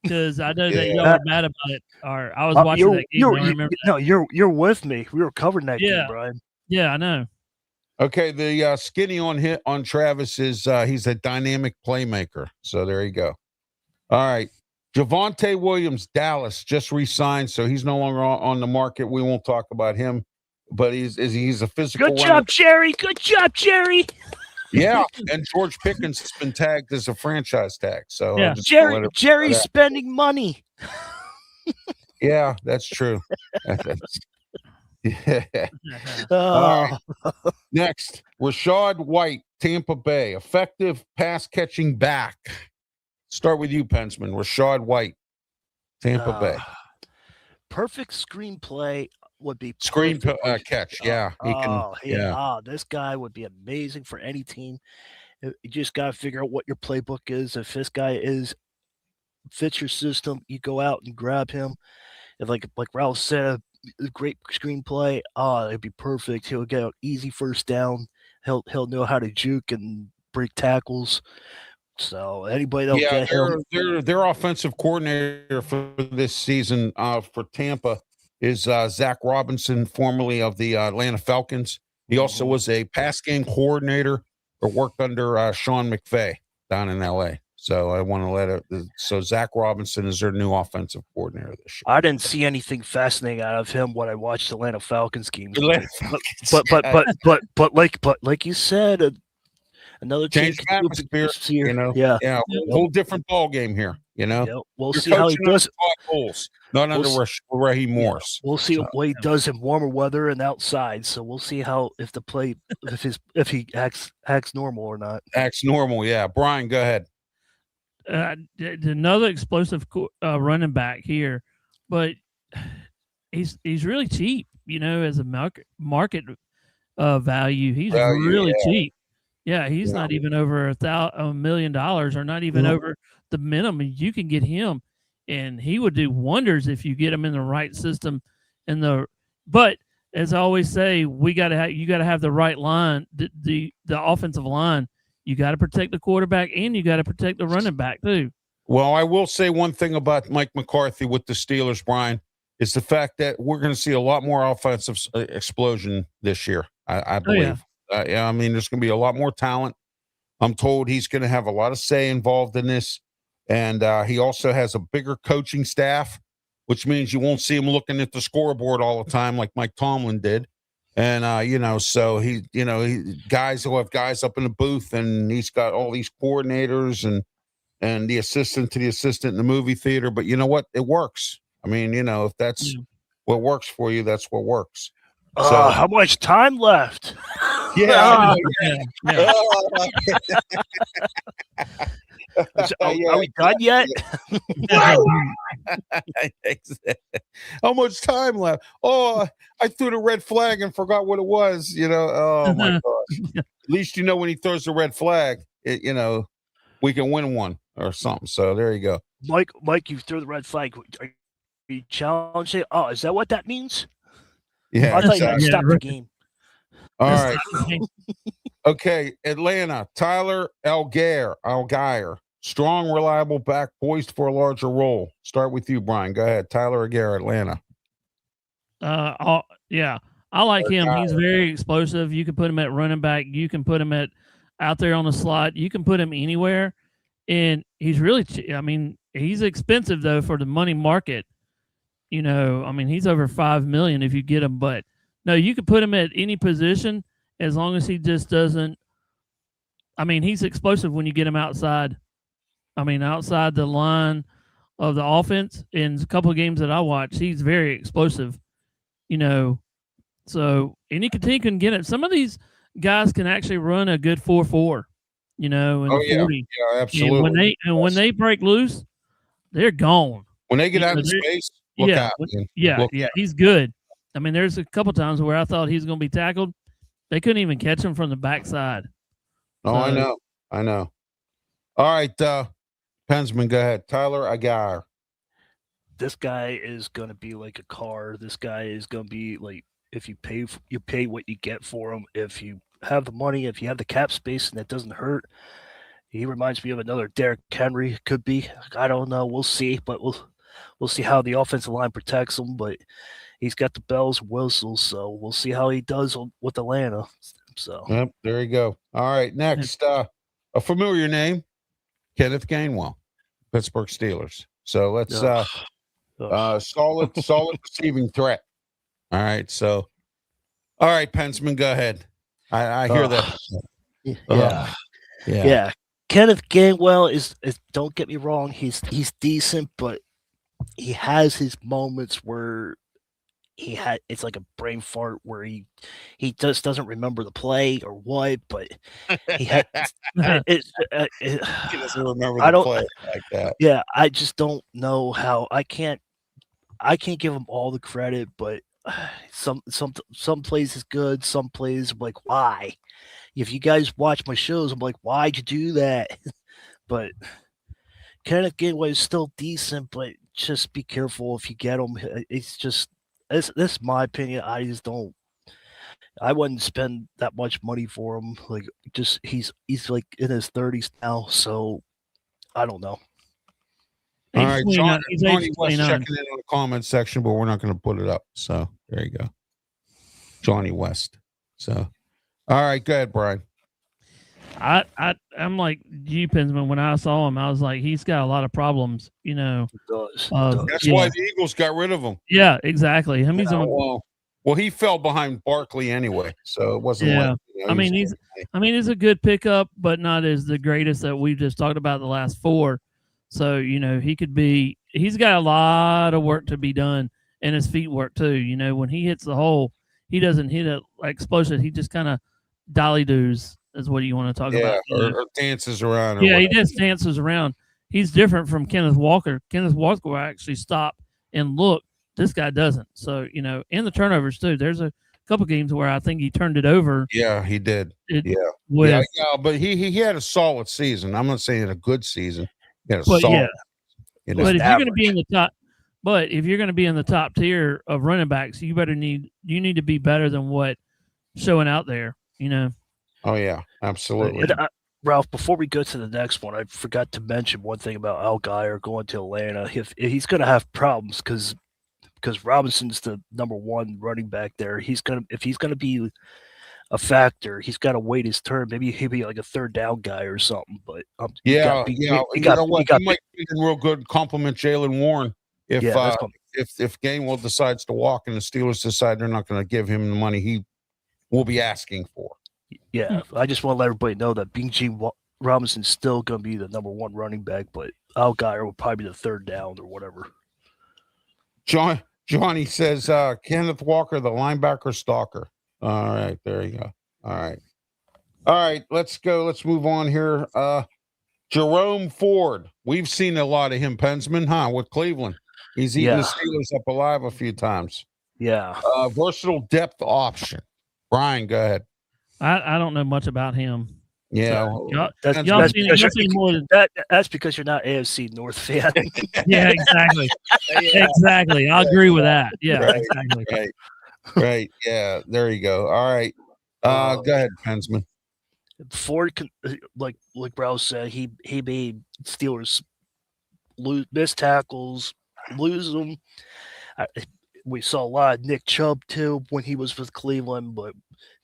because I know that y'all were mad about it. Or I was watching that game. I remember that. No, you're with me. We were covering that game, Brian. Yeah, I know. Okay, the skinny on Travis is he's a dynamic playmaker. So there you go. All right. Javonte Williams, Dallas, just re-signed, so he's no longer on the market. We won't talk about him, but he's a physical. Good job, Jerry. Good job, Jerry. Yeah, and George Pickens has been tagged as a franchise tag. So yeah. Jerry's spending money. Yeah, that's true. Yeah. Right. Next, Rachaad White, Tampa Bay, effective pass catching back. Start with you, Pensman. Rachaad White, Tampa Bay. Perfect screenplay would be catch. Yeah, he can. This guy would be amazing for any team. You just got to figure out what your playbook is. If this guy fits your system, you go out and grab him. If like Ralph said, a great screenplay. It'd be perfect. He'll get an easy first down. He'll know how to juke and break tackles. So anybody that'll get him. Their offensive coordinator for this season for Tampa is Zach Robinson, formerly of the Atlanta Falcons. He also was a pass game coordinator or worked under Sean McVay down in LA. So I want to let it. So Zach Robinson is their new offensive coordinator this year. I didn't see anything fascinating out of him when I watched Atlanta Falcons games. But like you said, Another change team the atmosphere. this year. You know, Yeah. yeah, whole different ball game here. You know, Yeah. We'll you're see how he coaching under does. Todd Bowles, not under Raheem Yeah, Morris. we'll see So, what he does in warmer weather and outside. So we'll see how if he acts normal or not. acts normal. Yeah, Brian, go ahead. Another explosive running back here, but he's really cheap. You know, as a market value, he's really cheap. Yeah, he's not even over $1 million, or not even over the minimum. You can get him, and he would do wonders if you get him in the right system. But as I always say, you got to have the right line, the offensive line. You got to protect the quarterback, and you got to protect the running back too. Well, I will say one thing about Mike McCarthy with the Steelers, Brian, is the fact that we're going to see a lot more offensive explosion this year. I believe. I mean, there's going to be a lot more talent. I'm told he's going to have a lot of say involved in this, and he also has a bigger coaching staff, which means you won't see him looking at the scoreboard all the time like Mike Tomlin did. And so guys will have guys up in the booth, and he's got all these coordinators and the assistant to the assistant in the movie theater. But you know what? It works. I mean, if that's what works for you, that's what works. So, how much time left? Yeah. Are we done yet? How much time left? Oh, I threw the red flag and forgot what it was. Oh my gosh! At least when he throws the red flag, we can win one or something. So there you go, Mike. You threw the red flag. Are you challenging? Oh, is that what that means? Yeah, I thought you stopped the game. All right. Okay, Atlanta. Tyler Algier. Strong, reliable back, poised for a larger role. Start with you, Brian. Go ahead. Tyler Algier, Atlanta. I like him. He's very explosive. You can put him at running back. You can put him out there on the slot. You can put him anywhere, and he's really. He's expensive though for the money market. He's over $5 million if you get him. But no, you could put him at any position as long as he just doesn't. He's explosive when you get him outside. Outside the line of the offense. In a couple of games that I watched, he's very explosive. So any team can get it. Some of these guys can actually run a good 4.4. In the 40. Yeah, absolutely. And when they break loose, they're gone. When they get out of space, look out. He's good. There's a couple times where I thought he's going to be tackled. They couldn't even catch him from the backside. Oh, I know. All right, Pensman, go ahead. Tyler Aguirre. This guy is going to be like a car. This guy is going to be like, if you pay what you get for him. If you have the money, if you have the cap space and it doesn't hurt, he reminds me of another Derrick Henry. Could be. I don't know. We'll see, but we'll see how the offensive line protects him. But he's got the bells and whistles, so we'll see how he does with Atlanta. So yep, there you go. All right, next, a familiar name, Kenneth Gainwell, Pittsburgh Steelers. So let's solid receiving threat. All right, Pensman, go ahead. I hear that. Yeah. Kenneth Gainwell is don't get me wrong, he's decent, but he has his moments where it's like a brain fart where he just doesn't remember the play or what, but he had he doesn't remember the play like that. Yeah, I just don't know how. I can't give him all the credit, but some plays is good, some plays I'm like, why? If you guys watch my shows, I'm like, why'd you do that? But Kenneth Gainwell is still decent, but just be careful if you get him. It's just this is my opinion. I wouldn't spend that much money for him. Like, just he's like in his 30s now, so I don't know. All right, Johnny West checking in on the comment section, but we're not going to put it up. So there you go, Johnny West. So, all right, go ahead, Brian. I'm like you, Pensman. When I saw him, I was like, he's got a lot of problems. It does. That's why the Eagles got rid of him. Yeah, exactly. Well, he fell behind Barkley anyway, so it wasn't Yeah. like I mean, he's a good pickup, but not as the greatest that we've just talked about the last 4. So, he could be. He's got a lot of work to be done, and his feet work too. When he hits the hole, he doesn't hit it like explosive. He just kind of dolly doos is what you want to talk about. Or dances around. Yeah, he just dances around. He's different from Kenneth Walker. Kenneth Walker will actually stop and look. This guy doesn't. So, and the turnovers too. There's a couple games where I think he turned it over. Yeah, he did. But he had a solid season. I'm not saying a good season. He had a solid. Yeah. But if you're going to be in the top, if you're going to be in the top tier of running backs, you need to be better than what showing out there. Oh yeah, absolutely. Ralph, before we go to the next one, I forgot to mention one thing about Al Geyer going to Atlanta. If he's going to have problems because Robinson's the number 1 running back there. If he's gonna be a factor, he's got to wait his turn. Maybe he'll be like a third down guy or something. But he might be real good. Compliment Jalen Warren if Gainwell decides to walk and the Steelers decide they're not going to give him the money he will be asking for. Yeah, I just want to let everybody know that B.G. Robinson's still going to be the number 1 running back, but Al Geyer will probably be the third down or whatever. Johnny says, Kenneth Walker, the linebacker stalker. All right, there you go. All right, let's go. Let's move on here. Jerome Ford. We've seen a lot of him, Pensman, with Cleveland. He's eaten the Steelers up alive a few times. Yeah. Versatile depth option. Brian, go ahead. I don't know much about him. Yeah, so, y'all seen more than that. That's because you're not AFC North fan. Yeah, exactly. Exactly. I agree with that. Yeah, right, exactly. Right. Yeah. There you go. All right. Go ahead, Pensman. Ford, like Ralph said, he made Steelers miss tackles, lose them. We saw a lot of Nick Chubb too when he was with Cleveland, but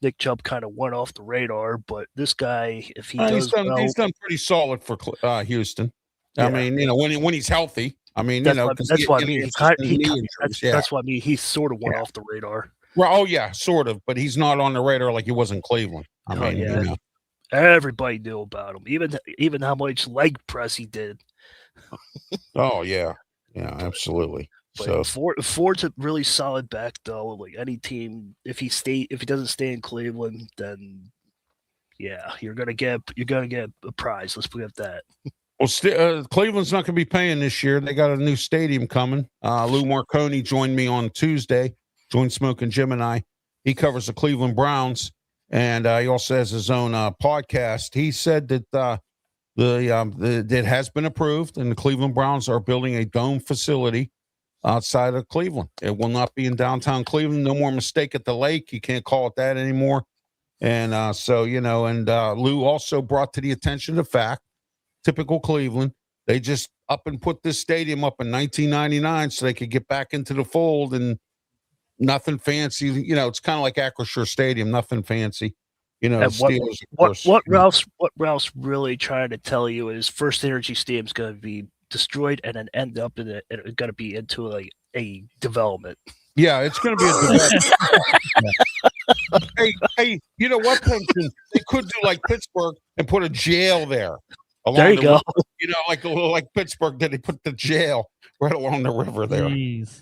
Nick Chubb kind of went off the radar. But this guy, if he does he's done pretty solid for Houston. Yeah. I mean, when he's healthy. I mean, that's what I mean. That's what I mean. He sort of went off the radar. Well, oh yeah, sort of, but he's not on the radar like he was in Cleveland. I mean, everybody knew about him, even how much leg press he did. Oh yeah, absolutely. But so Ford's a really solid back though. Like any team, if he doesn't stay in Cleveland, then you're gonna get a prize. Let's put it that. Well, Cleveland's not going to be paying this year. They got a new stadium coming. Lou Marconi joined me on Tuesday. Joined Smoke and Jim and I. He covers the Cleveland Browns, and he also has his own podcast. He said that it has been approved, and the Cleveland Browns are building a dome facility outside of Cleveland. It will not be in downtown Cleveland. No more Mistake at the Lake. You can't call it that anymore. And Lou also brought to the attention the fact, typical Cleveland, they just up and put this stadium up in 1999 so they could get back into the fold, and nothing fancy. It's kind of like Acrisure Stadium, nothing fancy. Steelers, what Ralph's really trying to tell you is First Energy Stadium's going to be destroyed and then end up going to be into like a development. Yeah, it's going to be a development. Hey, you know what, Penson? They could do like Pittsburgh and put a jail there. There you go. Like Pittsburgh did. They put the jail right along the river there. Jeez.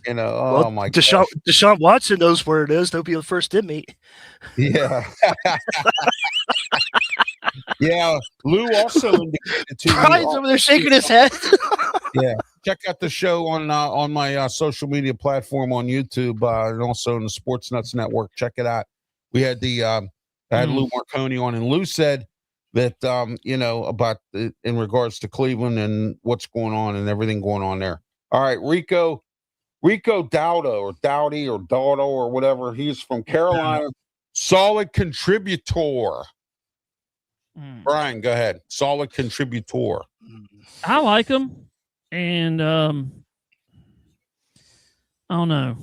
My Deshaun Watson knows where it is. They'll be the first inmate. Yeah. Yeah. Lou also indicated to Brian's over there shaking his head. Yeah. Check out the show on my social media platform on YouTube and also in the Sports Nuts Network. Check it out. We had I had Lou Marconi on, and Lou said that about in regards to Cleveland and what's going on and everything going on there. All right, Rico Dowda or Dowdy or Daudo or whatever. He's from Carolina. Solid contributor. Brian, go ahead. Solid contributor. I like him, and I don't know.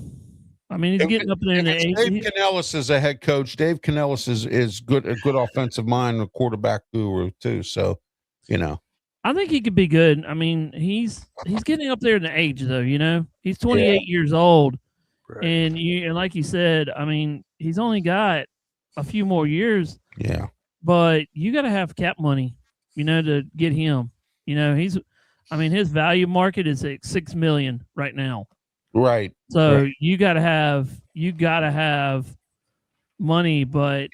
I mean, he's getting up there in the age. Dave Canellis is a head coach. Dave Canellis is good, a good offensive mind, a quarterback guru too. So, I think he could be good. I mean, he's getting up there in the age though. He's 28 years old, Right. and like you said, I mean, he's only got a few more years, Yeah. but you got to have cap money, to get him. His value market is at $6 million right now. Right. So Right. you got to have money, but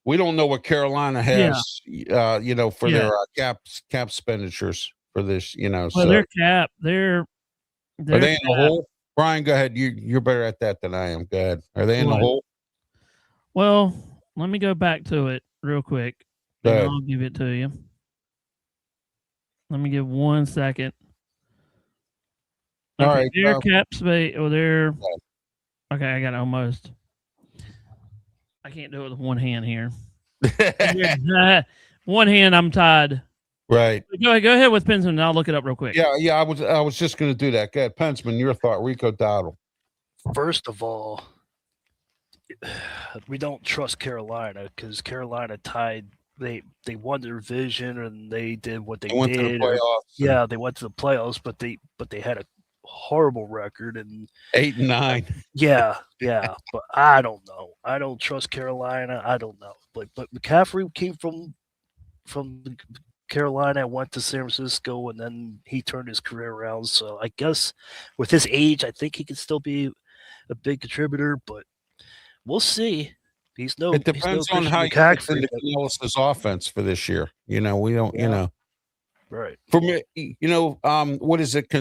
We don't know what Carolina has, for their cap expenditures for this, well, so their cap, their are they in the cap- hole? Brian, go ahead. You're better at that than I am. Go ahead. Are they in the What? hole? Well, let me go back to it real quick, Go and ahead. I'll give it to you. Let me give 1 second. All Okay, right. their cap space, or their. Okay, I got it almost. I can't do it with one hand here. One hand, I'm tied. Right. Go ahead with Pensman, and I'll look it up real quick. Yeah. I was just going to do that. Go ahead, Pensman. Your thought, Rico Dowdle. First of all, we don't trust Carolina because Carolina tied. They won their division and they did what they Went to the did. playoffs. Yeah, they went to the playoffs, but they had a horrible record and 8-9. yeah. But I don't know. I don't trust Carolina. I don't know. But McCaffrey came from Carolina, went to San Francisco, and then he turned his career around. So I guess with his age, I think he can still be a big contributor, but we'll see. It depends on how you fit into Canellis' offense for this year. We don't, Right. For me, what is it?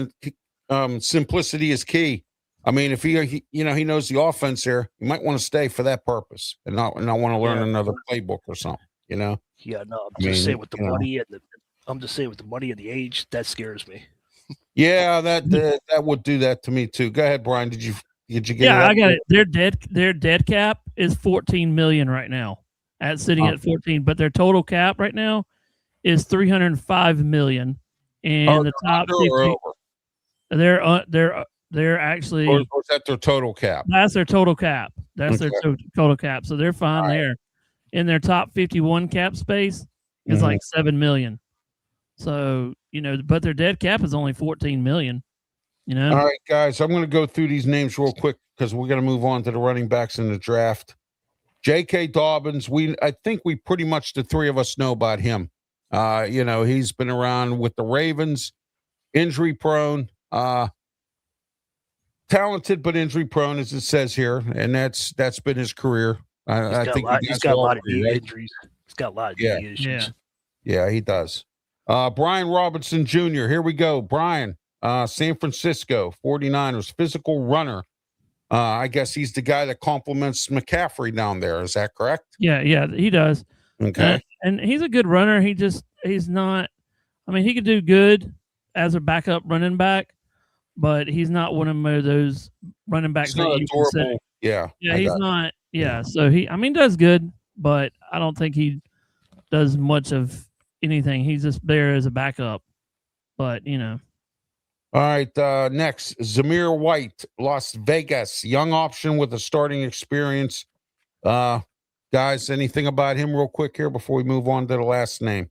Simplicity is key. I mean, if he knows the offense here, you might want to stay for that purpose and not want to learn another playbook or something. Yeah, no, I'm just saying with the money and the age, that scares me. Yeah, that would do that to me too. Go ahead, Brian. Did you get it? Yeah, I got it. Their dead cap is $14 million right now, sitting at 14. But their total cap right now is $305 million, and the top 50. They're actually. Or is that their total cap? That's their total cap. That's their total cap. So they're fine there. In their top 51 cap space is like $7 million. So but their dead cap is only $14 million. All right, guys, I'm going to go through these names real quick because we're going to move on to the running backs in the draft. J.K. Dobbins, I think we pretty much, the three of us, know about him. He's been around with the Ravens, injury prone, talented but injury prone, as it says here, and that's been his career. I think he's got a lot of knee injuries. He's got a lot of knee issues. Yeah, he does. Brian Robinson Jr. Here we go. Brian. San Francisco 49ers, physical runner. I guess he's the guy that compliments McCaffrey down there. Is that correct? Yeah, he does. Okay. And he's a good runner. He's not, he could do good as a backup running back, but he's not one of those running backs that you can say. Yeah. Yeah, he's not. Yeah. So he does good, but I don't think he does much of anything. He's just there as a backup. But, All right, next, Zamir White, Las Vegas, young option with a starting experience. Guys, anything about him real quick here before we move on to the last name?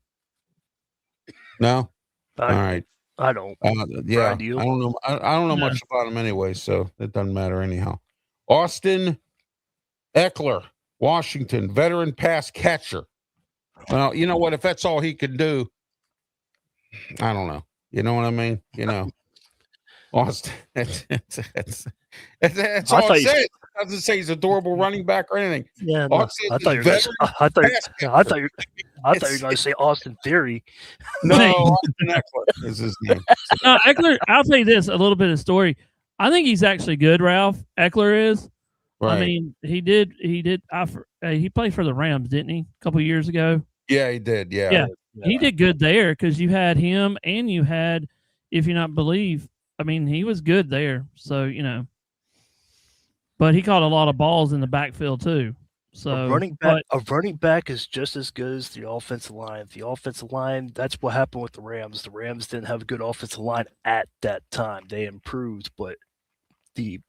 No? All right. I don't. Yeah, I don't know. I don't know much about him anyway, so it doesn't matter anyhow. Austin Eckler, Washington, veteran pass catcher. Well, you know what? If that's all he can do, I don't know. You know what I mean? Austin, that's all it says. It doesn't say he's a durable running back or anything. Yeah, no, I thought you were going to say Austin Theory. No, Austin Eckler is his name. No, Eckler. I'll tell you this: a little bit of story. I think he's actually good. Ralph Eckler is. Right. He did. He played for the Rams, didn't he? A couple of years ago. Yeah, he did. Yeah. He did good there because you had him and you had, if you not believe. He was good there. So, but he caught a lot of balls in the backfield too. So a running back is just as good as the offensive line. The offensive line, that's what happened with the Rams. The Rams didn't have a good offensive line at that time. They improved, but the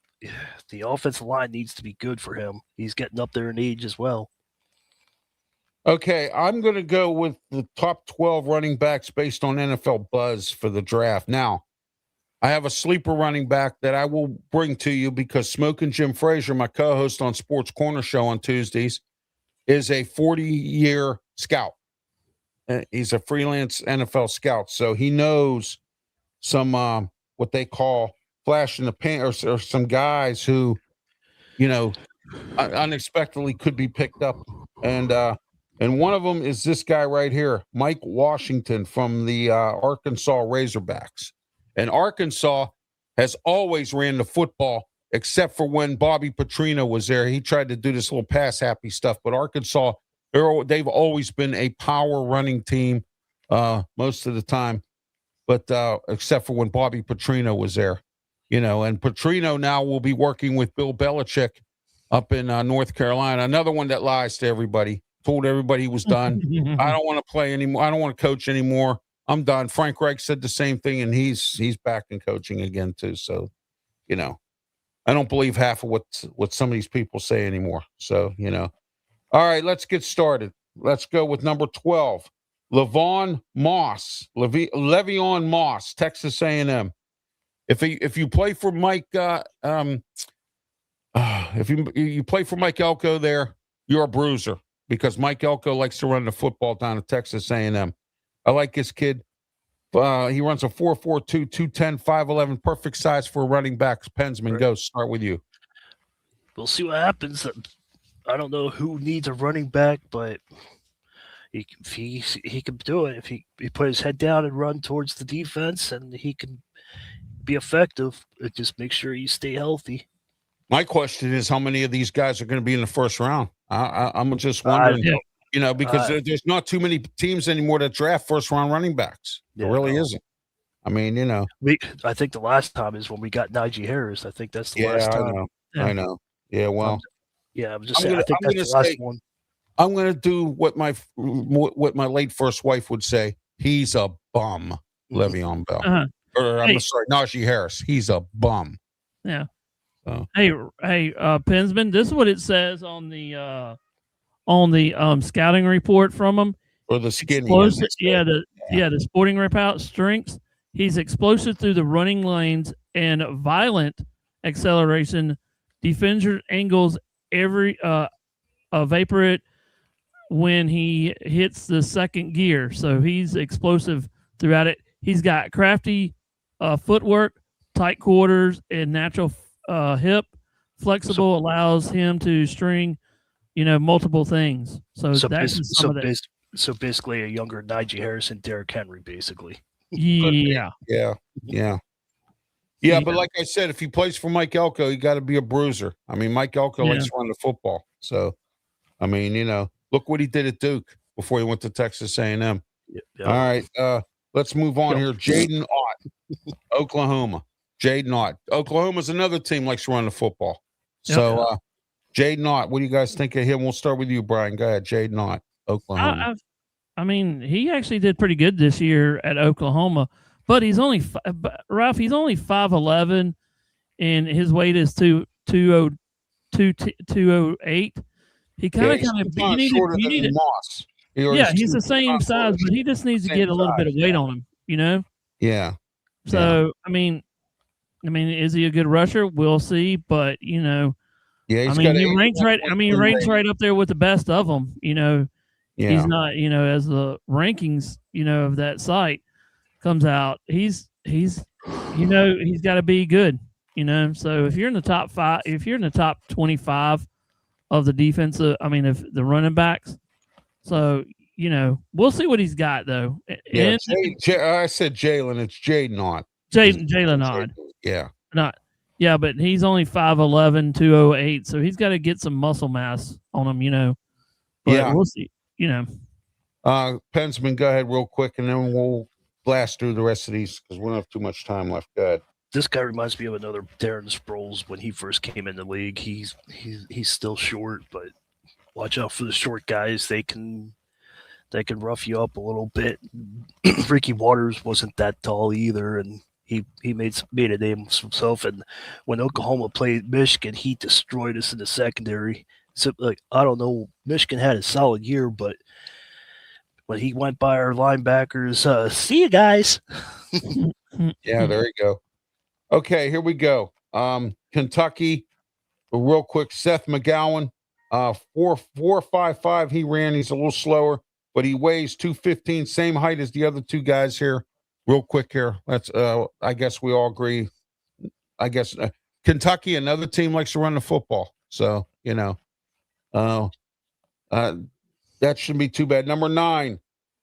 offensive line needs to be good for him. He's getting up there in age as well. Okay, I'm going to go with the top 12 running backs based on NFL buzz for the draft. Now, I have a sleeper running back that I will bring to you because Smoking Jim Frazier, my co-host on Sports Corner Show on Tuesdays, is a 40-year scout. He's a freelance NFL scout, so he knows some what they call flash in the pan, or some guys who, unexpectedly could be picked up, and one of them is this guy right here, Mike Washington from the Arkansas Razorbacks. And Arkansas has always ran the football, except for when Bobby Petrino was there. He tried to do this little pass happy stuff, but Arkansas, they've always been a power running team most of the time, but except for when Bobby Petrino was there, and Petrino now will be working with Bill Belichick up in North Carolina. Another one that lies to everybody, told everybody he was done. I don't want to play anymore. I don't want to coach anymore. I'm done. Frank Reich said the same thing, and he's back in coaching again too. So, I don't believe half of what some of these people say anymore. So, all right, let's get started. Let's go with number 12, Le'Veon Moss, Texas A&M. If you play for Mike, if you play for Mike Elko there, you're a bruiser because Mike Elko likes to run the football down at Texas A&M. I like this kid. He runs a 4.42, 210, 5'11", perfect size for a running back. Pensman, go. Start with you. We'll see what happens. I don't know who needs a running back, but he can do it. If he put his head down and run towards the defense, and he can be effective. Just make sure you stay healthy. My question is, how many of these guys are going to be in the first round? I'm just wondering. Because there's not too many teams anymore that draft first-round running backs. There really isn't. I mean, I think the last time is when we got Najee Harris. I think that's the last time. I know. Yeah, well. I'm just saying. I think that's the last one. I'm going to do what my late first wife would say. He's a bum, Le'Veon Bell. Or I'm sorry, Najee Harris. He's a bum. Yeah. So. Hey, Pensman, this is what it says on the scouting report from him. Or the skinny. The sporting report strengths. He's explosive through the running lanes and violent acceleration. Defender angles every vaporate when he hits the second gear. So he's explosive throughout it. He's got crafty footwork, tight quarters, and natural hip. Flexible allows him to string multiple things. So basically a younger Najee Harris and Derrick Henry, basically. Yeah. But like I said, if he plays for Mike Elko, you got to be a bruiser. I mean, Mike Elko likes to run the football. So, I mean, look what he did at Duke before he went to Texas A&M. All right, let's move on here. Jaden Ott, Oklahoma. Jaden Ott. Oklahoma's another team likes to run the football. So, Jaden Ott, what do you guys think of him? We'll start with you, Brian. Go ahead, Jaden Ott, Oklahoma. I mean, he actually did pretty good this year at Oklahoma, but he's only Ralph. He's only 5'11", and his weight is 208. He kind of you need Moss. He's the same size, but he just needs to get a little bit of weight on him. Yeah. So I mean, is he a good rusher? We'll see, but he ranks right. I mean, he ranks right up there with the best of them. He's not. As the rankings, of that site comes out, he's got to be good. So if you're in the top 5, if you're in the top 25 of the defensive, if the running backs, so we'll see what he's got though. Yeah, I said Jalen. It's Jaden Ott. Jalen Ott. Yeah. Yeah, but he's only 5'11", 208, so he's got to get some muscle mass on him, But we'll see, Pensman, go ahead real quick, and then we'll blast through the rest of these because we don't have too much time left. Go ahead. This guy reminds me of another Darren Sproles when he first came in the league. He's still short, but watch out for the short guys. They can rough you up a little bit. Ricky Waters wasn't that tall either, and he made a name for himself. And when Oklahoma played Michigan, he destroyed us in the secondary. So, I don't know, Michigan had a solid year, but when he went by our linebackers, see you guys. Yeah, there you go. Okay, here we go. Kentucky, real quick. Seth McGowan, 4.55. He ran. He's a little slower, but he weighs 215, same height as the other two guys here. Real quick here. Let's. I guess we all agree. I guess Kentucky, another team, likes to run the football. So uh, that shouldn't be too bad. Number 9.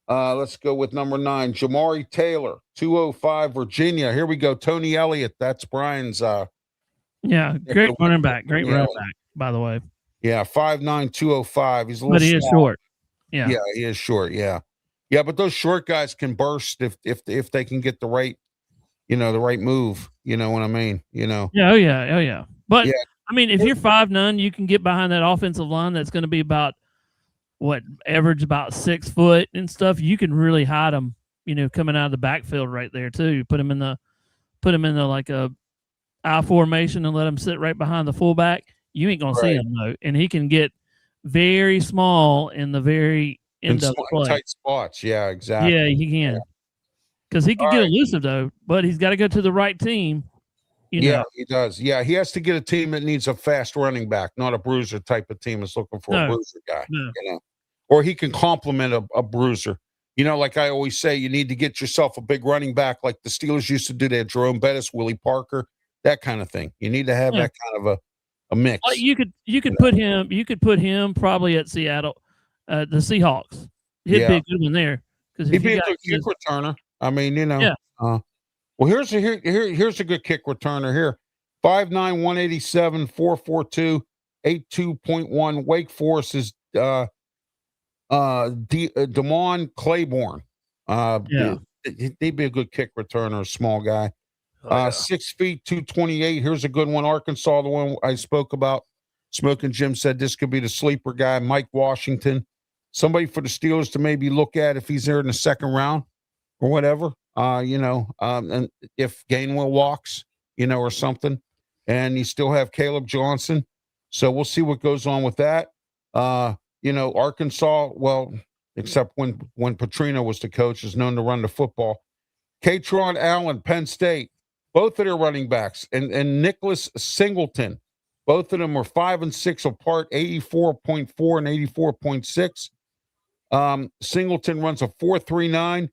Let's go with number 9, Jamari Taylor, 205, Virginia. Here we go. Tony Elliott. That's Brian's. Yeah, great running back. Great running back, by the way. Yeah, 5'9", 205. He's a little But he is small. short. Yeah. Yeah, he is short. Yeah. Yeah, but those short guys can burst if they can get the right, the right move. You know what I mean? Yeah, oh yeah. But Yeah. I mean, if you're 5'9", you can get behind that offensive line that's going to be about average about 6 foot and stuff. You can really hide them, coming out of the backfield right there too. Put them in the like a I formation and let him sit right behind the fullback. You ain't gonna see him though, and he can get very small in the very end of the play. Tight spots. Yeah, exactly. Yeah, he can. Because he can get elusive though, but he's got to go to the right team. Yeah, he does. Yeah, he has to get a team that needs a fast running back, not a bruiser type of team that's looking for a bruiser guy. No. Or he can complement a bruiser. Like I always say, you need to get yourself a big running back like the Steelers used to do. They had Jerome Bettis, Willie Parker, that kind of thing. You need to have that kind of a mix. Well, you could put him probably at Seattle, the Seahawks. He'd be a good one there because he'd be a good kick returner. I mean, Yeah. Well, here's a good kick returner here. 5'9", 187, 4.42, 82.1. Wake Forest is Damon Claiborne. He'd be a good kick returner, a small guy. 6 feet, 228. Here's a good one. Arkansas, the one I spoke about. Smoking Jim said this could be the sleeper guy. Mike Washington, somebody for the Steelers to maybe look at if he's there in the second round or whatever. And if Gainwell walks, or something, and you still have Caleb Johnson. So we'll see what goes on with that. Arkansas, well, except when Petrino was the coach, is known to run the football. Katron Allen, Penn State, both of their running backs, and Nicholas Singleton, both of them are 5 and 6 apart, 84.4 and 84.6. Singleton runs a 4.39,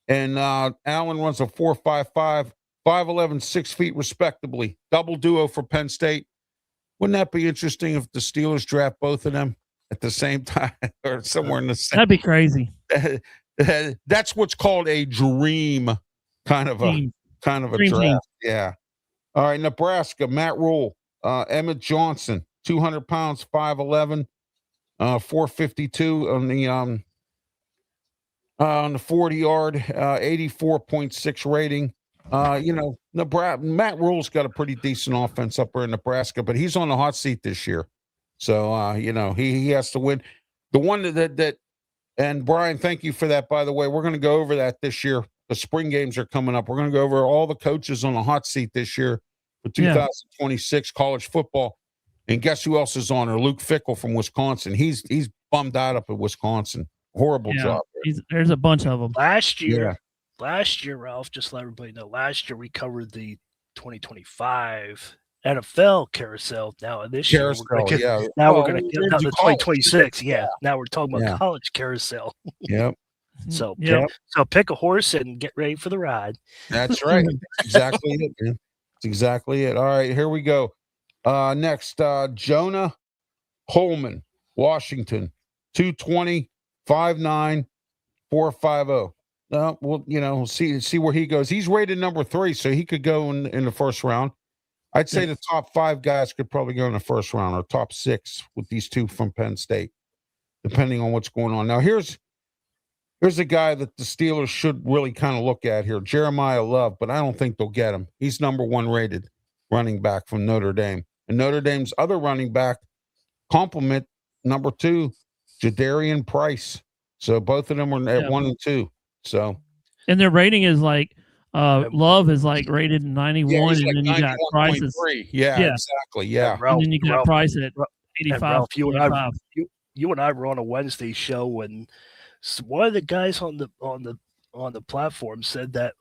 and Allen runs a 4.55, 5'11", 6 feet respectively. Double duo for Penn State. Wouldn't that be interesting if the Steelers draft both of them at the same time or somewhere in the same? That'd be crazy. That's what's called a dream kind of a draft. Team. Yeah. All right, Nebraska, Matt Rule, Emmett Johnson, 200 pounds, 5'11", 452 on the 40-yard, 84.6 rating. Nebraska, Matt Rule's got a pretty decent offense up there in Nebraska, but he's on the hot seat this year. So, he has to win. The one that and Brian, thank you for that, by the way. We're going to go over that this year. The spring games are coming up. We're going to go over all the coaches on the hot seat this year for 2026 college football. And guess who else is on there? Luke Fickell from Wisconsin. He's bummed out up at Wisconsin. Horrible job there. There's a bunch of them. Last year, Ralph, just to let everybody know, last year we covered the 2025 NFL carousel. Now this year, we're going to get the 2026. Yeah. Now we're talking about college carousel. Yep. So pick a horse and get ready for the ride. That's right. Exactly it, man. That's exactly it. All right, here we go. Next, Jonah Holman, Washington, 220, 5'9", 450. We'll see where he goes. He's rated number 3, so he could go in the first round. I'd say the top 5 guys could probably go in the first round, or top 6 with these two from Penn State, depending on what's going on. Now, here's a guy that the Steelers should really kind of look at here, Jeremiah Love, but I don't think they'll get him. He's number 1 rated running back from Notre Dame. And Notre Dame's other running back, complement number 2, Jadarian Price. So both of them are at 1 and 2. So, and their rating is like Love is like rated 91, and then you got Price at exactly. Yeah. And then you got Price at 85. Ralph, you and I were on a Wednesday show when one of the guys on the platform said that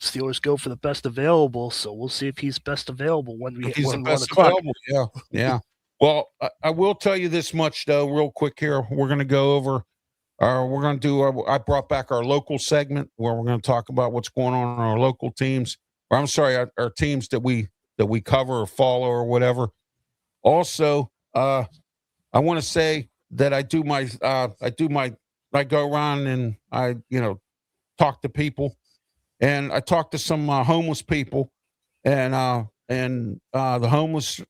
Steelers go for the best available, so we'll see if he's best available when we If he's the when best 1 o'clock. available. Yeah. Well, I will tell you this much, though, real quick here. We're going to go over, we're going to do, I brought back our local segment where we're going to talk about what's going on in our local teams, or I'm sorry, our teams that we cover or follow or whatever. Also, I want to say that I go around and I, talk to people, and I talked to some homeless people, and the homeless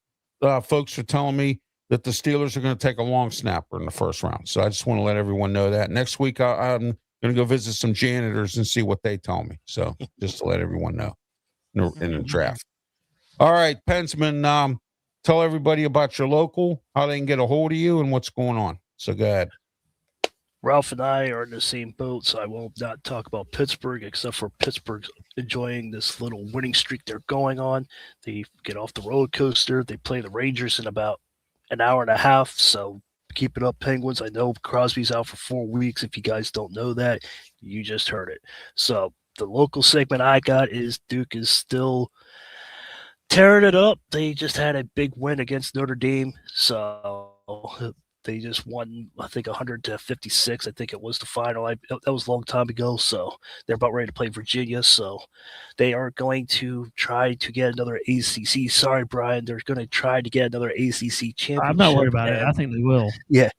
folks are telling me that the Steelers are going to take a long snapper in the first round. So I just want to let everyone know that. Next week, I'm going to go visit some janitors and see what they tell me. So just to let everyone know in the draft. All right, Pensman, tell everybody about your local, how they can get a hold of you, and what's going on. So go ahead. Ralph and I are in the same boat, so I will not talk about Pittsburgh, except for Pittsburgh's enjoying this little winning streak they're going on. They get off the roller coaster. They play the Rangers in about an hour and a half, so keep it up, Penguins. I know Crosby's out for 4 weeks. If you guys don't know that, you just heard it. So the local segment I got is Duke is still tearing it up. They just had a big win against Notre Dame, so they just won, I think, 100-56. I think it was the final. That was a long time ago, so they're about ready to play Virginia. So they are going to try to get another ACC. Sorry, Brian. They're going to try to get another ACC championship. I'm not worried about it. I think they will. Yeah,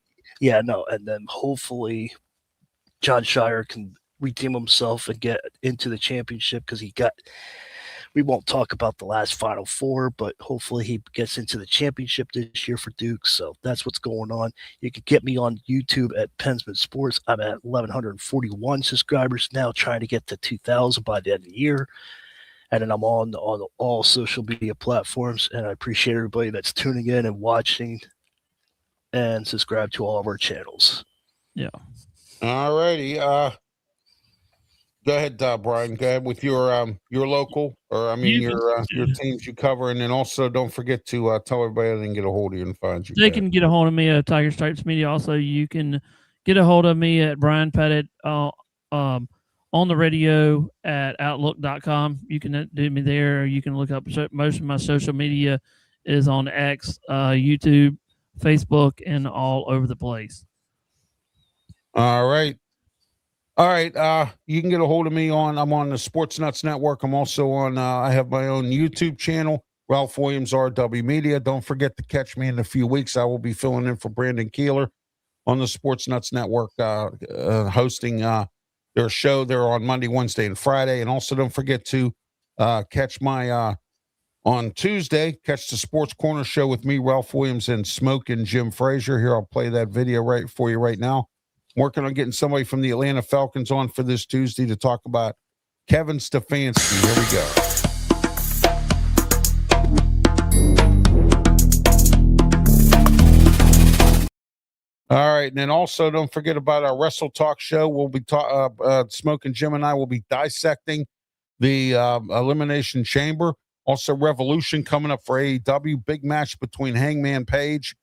no. And then hopefully John Shire can redeem himself and get into the championship because we won't talk about the last Final Four, but hopefully he gets into the championship this year for Duke. So that's what's going on. You can get me on YouTube at Pensman Sports. I'm at 1,141 subscribers now, trying to get to 2,000 by the end of the year. And then I'm on all social media platforms. And I appreciate everybody that's tuning in and watching and subscribe to all of our channels. Yeah. All righty. Go ahead, Brian. Go ahead with your local, or I mean your teams you cover, and then also don't forget to tell everybody how they can get a hold of you and find you. They can get a hold of me at Tiger Stripes Media. Also, you can get a hold of me at Brian Pettit on the radio at Outlook.com. You can do me there. You can look up most of my social media is on X, YouTube, Facebook, and all over the place. All right. You can get a hold of me I'm on the Sports Nuts Network. I'm also on, I have my own YouTube channel, Ralph Willams, RW Media. Don't forget to catch me in a few weeks. I will be filling in for Brandon Keeler on the Sports Nuts Network, hosting their show. They're on Monday, Wednesday, and Friday. And also don't forget to catch my, on Tuesday, catch the Sports Corner show with me, Ralph Willams, and Smoking Jim Frazier. Here, I'll play that video for you right now. Working on getting somebody from the Atlanta Falcons on for this Tuesday to talk about Kevin Stefanski. Here we go. All right, and then also don't forget about our Wrestle Talk show. We'll be Smoking Jim and I will be dissecting the Elimination Chamber. Also, Revolution coming up for AEW. Big match between Hangman Page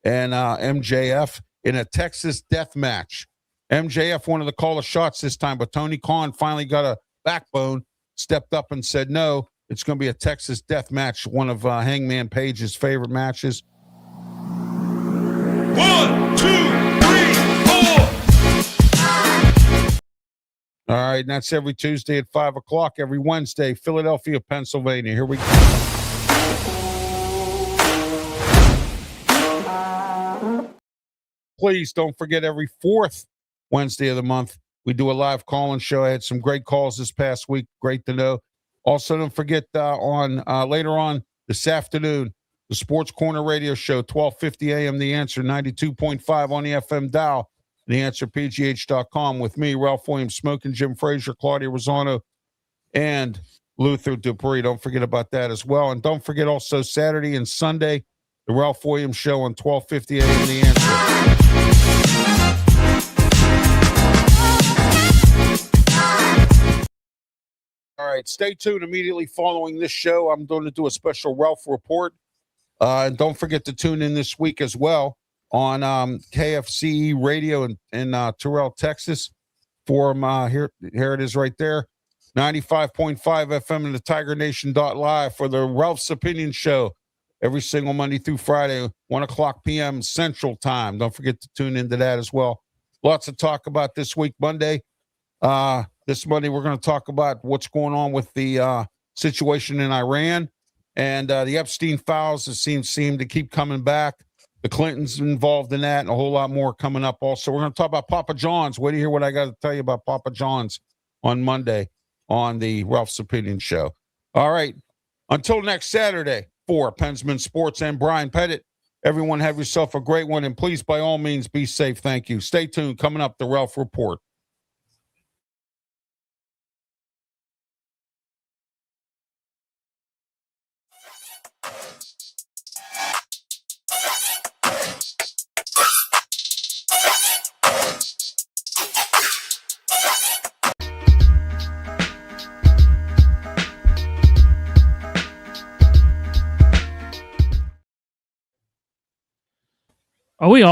and MJF. In a Texas death match. MJF wanted to call the shots this time, but Tony Khan finally got a backbone, stepped up and said, no, it's going to be a Texas death match, one of Hangman Page's favorite matches. 1, 2, 3, 4. All right, and that's every Tuesday at 5 o'clock, every Wednesday, Philadelphia, Pennsylvania. Here we go. Please don't forget every fourth Wednesday of the month, we do a live call-in show. I had some great calls this past week. Great to know. Also, don't forget later on this afternoon, the Sports Corner radio show, 12:50 a.m. The Answer, 92.5 on the FM dial, theanswerpgh.com with me, Ralph Willams, Smoking Jim Frazier, Claudia Rosano, and Luther Dupree. Don't forget about that as well. And don't forget also Saturday and Sunday, the Ralph Willams Show on 12:50 a.m. The Answer. All right, stay tuned. Immediately following this show, I'm going to do a special Ralph report. And don't forget to tune in this week as well on KFCE Radio in Terrell, Texas. For here it is right there. 95.5 FM and the TigerNation.live for the Ralph's Opinion Show every single Monday through Friday, 1 o'clock p.m. Central Time. Don't forget to tune into that as well. Lots to talk about this week, Monday. This Monday, we're going to talk about what's going on with the situation in Iran and the Epstein files that seem to keep coming back. The Clintons involved in that and a whole lot more coming up also. We're going to talk about Papa John's. Wait to hear what I got to tell you about Papa John's on Monday on the Ralph's Opinion Show. All right. Until next Saturday, for Pensman Sports and Brian Pettit, everyone have yourself a great one. And please, by all means, be safe. Thank you. Stay tuned. Coming up, the Ralph Report. Are we all?